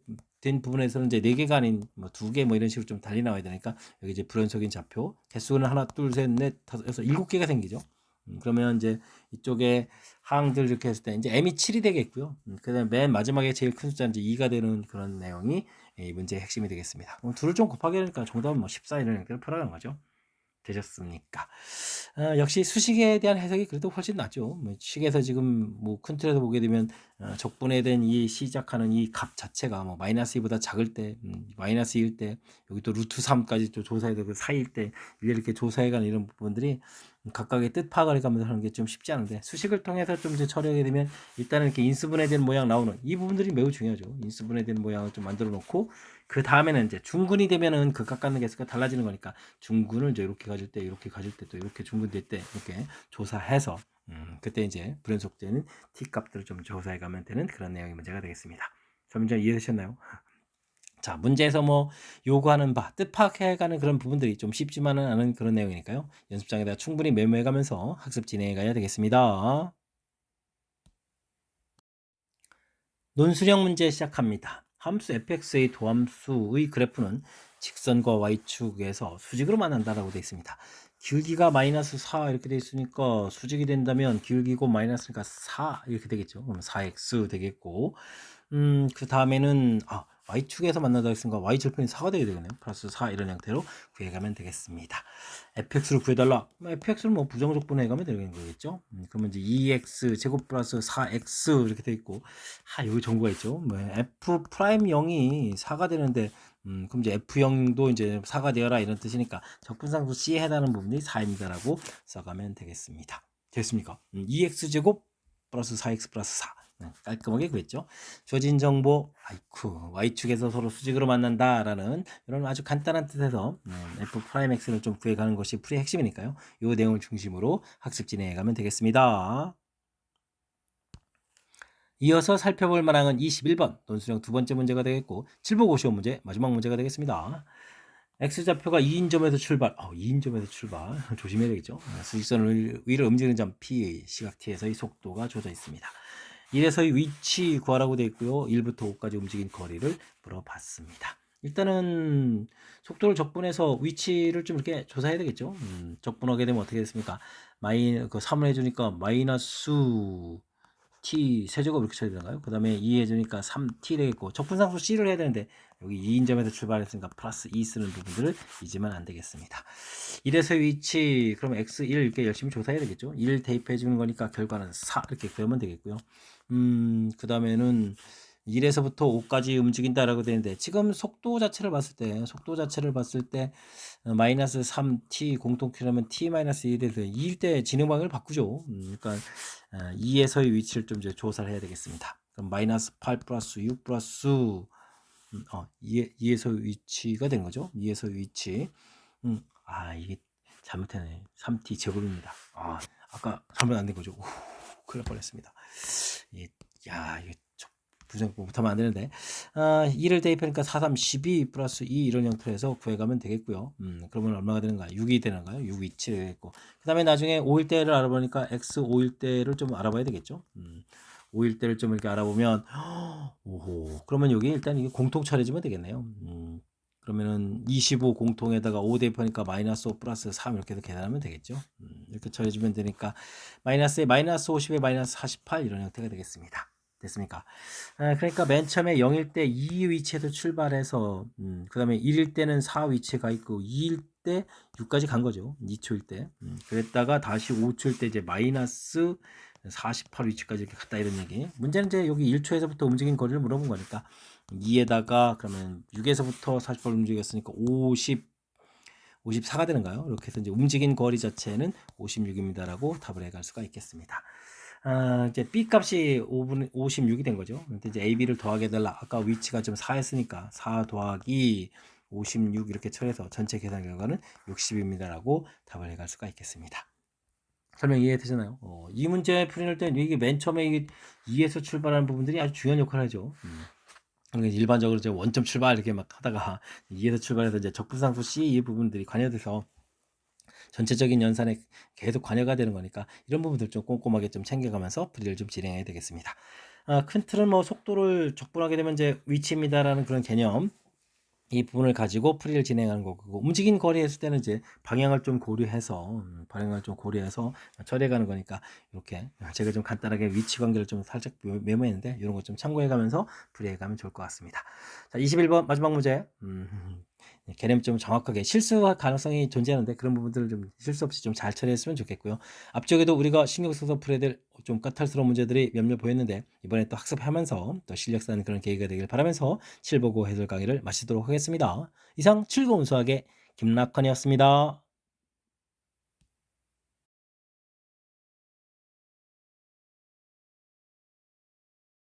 Speaker 1: 된 부분에서는 이제 4개가 아닌 뭐 2개 뭐 이런 식으로 좀 달리 나와야 되니까, 여기 이제 불연속인 좌표 개수는 하나, 둘, 셋, 넷, 다섯, 여섯, 7개가 생기죠. 그러면 이제 이쪽에 항들 이렇게 했을 때 이제 m이 7이 되겠고요. 그다음에 맨 마지막에 제일 큰 숫자는 이제 2가 되는 그런 내용이 이 문제의 핵심이 되겠습니다. 둘을 좀 곱하게 하니까 정답은 뭐 14 이런 형태로 풀어가는 거죠. 되셨습니까? 역시 수식에 대한 해석이 그래도 훨씬 낫죠. 뭐 식에서 지금 뭐 큰 틀에서 보게 되면 적분에 대한 이 시작하는 이 값 자체가 뭐 마이너스 2보다 작을 때, 마이너스 2일 때, 여기 또 루트 3까지 또 조사해야 되고 사이일 때 이렇게 조사해가는 이런 부분들이 각각의 뜻 파악을 해가면서 하는 게 좀 쉽지 않은데 수식을 통해서 좀 이제 처리하게 되면 일단은 이렇게 인수분해 된 모양 나오는 이 부분들이 매우 중요하죠. 인수분해 된 모양을 좀 만들어 놓고 그 다음에는 이제 중군이 되면은 극각각는 개수가 달라지는 거니까 중군을 이제 이렇게 가질 때, 이렇게 가질 때, 또 이렇게 중군될 때 이렇게 조사해서 그때 이제 불연속되는 t 값들을 좀 조사해 가면 되는 그런 내용의 문제가 되겠습니다. 자, 문제 이해되셨나요? 자, 문제에서 뭐 요구하는 바, 뜻 파악해가는 그런 부분들이 좀 쉽지만은 않은 그런 내용이니까요. 연습장에다 충분히 메모해가면서 학습 진행해 가야 되겠습니다. 논술형 문제 시작합니다. 함수 fx의 도함수의 그래프는 직선과 y축에서 수직으로 만난다라고 되어 있습니다. 기울기가 마이너스 4 이렇게 되어 있으니까 수직이 된다면 기울기고 마이너스니까 4 이렇게 되겠죠. 그럼 4x 되겠고 그 다음에는 y축에서 만나다 했으니까 y절편이 4가 되게 되겠네요. 플러스 4 이런 형태로 구해가면 되겠습니다. fx를 구해달라. fx를 뭐 부정적분해 가면 되는 거겠죠. 그러면 이제 2x 제곱 플러스 4x 이렇게 돼 있고 여기 정보가 있죠. 뭐 f 프라임 0이 4가 되는데 그럼 이제 f0도 이제 4가 되어라 이런 뜻이니까 적분상수 C에 해당하는 부분이 4입니다라고 써가면 되겠습니다. 됐습니까? 2x 제곱 플러스 4x 플러스 4 깔끔하게 구했죠. 주어진 정보 y축에서 서로 수직으로 만난다라는 이런 아주 간단한 뜻에서 f 프라임 x를 좀 구해가는 것이 풀이의 핵심이니까요. 이 내용을 중심으로 학습 진행해 가면 되겠습니다. 이어서 살펴볼 만한 21번 논술형 두 번째 문제가 되겠고 7복 50원 문제 마지막 문제가 되겠습니다. X좌표가 2인점에서 출발 2인점에서 출발 조심해야 되겠죠. 수직선을 위로 움직이는 점 P 시각 T에서의 속도가 주어져 있습니다. 1에서의 위치 구하라고 되어 있고요. 1부터 5까지 움직인 거리를 물어봤습니다. 일단은 속도를 적분해서 위치를 좀 이렇게 조사해야 되겠죠. 적분하게 되면 어떻게 됐습니까? 3을 해주니까 마이너스 t 세제곱 이렇게 쳐야 되나요? 그 다음에 2 해주니까 3t 되겠고 적분상수 c를 해야 되는데 여기 2인점에서 출발했으니까 플러스 2 쓰는 부분들을 잊으면 안 되겠습니다. 1에서 위치 그럼 x1 이렇게 열심히 조사해야 되겠죠. 1 대입해 주는 거니까 결과는 4 이렇게 구하면 되겠고요. 그 다음에는 1에서부터 5까지 움직인다라고 되는데 지금 속도 자체를 봤을 때 마이너스 3t 공통키라면 t 마이너스 1에 대해서 2일 때 진행 방향을 바꾸죠. 그러니까 2에서의 위치를 좀 이제 조사를 해야 되겠습니다. 그럼 마이너스 8 플러스 6 플러스 2에서 위치가 되는 거죠. 2에서 위치. 이게 잘못했네. 3t 제곱입니다. 아까 잘못 안 된 거죠. 큰일 날 뻔했습니다. 이게 부정 못하면 안 되는데 2를 대입하니까 4, 3, 12 플러스 2 이런 형태로 해서 구해가면 되겠고요. 그러면 얼마가 되는가요? 6이 되는가요? 6, 2, 7 되겠고 그 다음에 나중에 5일 때를 알아보니까 x 5일 때를 좀 알아봐야 되겠죠. 5일 때를 좀 이렇게 알아보면 오호 그러면 여기 일단 이게 공통 처리해주면 되겠네요. 그러면은 25 공통에다가 5 대입하니까 마이너스 5 플러스 3 이렇게 해서 계산하면 되겠죠. 이렇게 처리해주면 되니까 마이너스에 마이너스 50에 마이너스 48 이런 형태가 되겠습니다. 됐습니까? 그러니까 맨 처음에 0일 때 2 위치에서 출발해서 그 다음에 1일 때는 4 위치에 가 있고 2일 때 6까지 간 거죠. 2초일 때. 그랬다가 다시 5초일 때 이제 마이너스 48 위치까지 이렇게 갔다 이런 얘기. 문제는 이제 여기 1초에서부터 움직인 거리를 물어본 거니까 2에다가 그러면 6에서부터 48 움직였으니까 54가 되는가요? 이렇게 해서 이제 움직인 거리 자체는 56입니다라고 답을 해갈 수가 있겠습니다. 이제 B 값이 56이 된 거죠. 근데 이제 A, B를 더하게 해달라. 아까 위치가 좀 4였으니까 4 더하기 56 이렇게 처리해서 전체 계산 결과는 60입니다라고 답을 해갈 수가 있겠습니다. 설명 이해되셨나요? 이 문제 풀이할 때 이게 맨 처음에 이게 2에서 출발하는 부분들이 아주 중요한 역할을 하죠. 그러니까 일반적으로 이제 원점 출발 이렇게 막 하다가 2에서 출발해서 이제 적분상수 C 이 부분들이 관여돼서 전체적인 연산에 계속 관여가 되는 거니까 이런 부분들 좀 꼼꼼하게 좀 챙겨가면서 풀이를 좀 진행해야 되겠습니다. 큰 틀은 뭐 속도를 적분하게 되면 이제 위치입니다라는 그런 개념 이 부분을 가지고 풀이를 진행하는 거고 움직인 거리에 있을 때는 이제 방향을 좀 고려해서 처리해가는 거니까 이렇게 제가 좀 간단하게 위치 관계를 좀 살짝 메모했는데 이런 거 좀 참고해가면서 풀이해가면 좋을 것 같습니다. 자, 21번 마지막 문제. 개념 좀 정확하게 실수할 가능성이 존재하는데 그런 부분들을 좀 실수 없이 좀 잘 처리했으면 좋겠고요. 앞쪽에도 우리가 신경 써서 풀어야 될 좀 까탈스러운 문제들이 몇몇 보였는데 이번에 또 학습하면서 또 실력 쌓는 그런 계기가 되길 바라면서 칠보고 해설 강의를 마치도록 하겠습니다. 이상 즐거운 수학의 김락환이었습니다.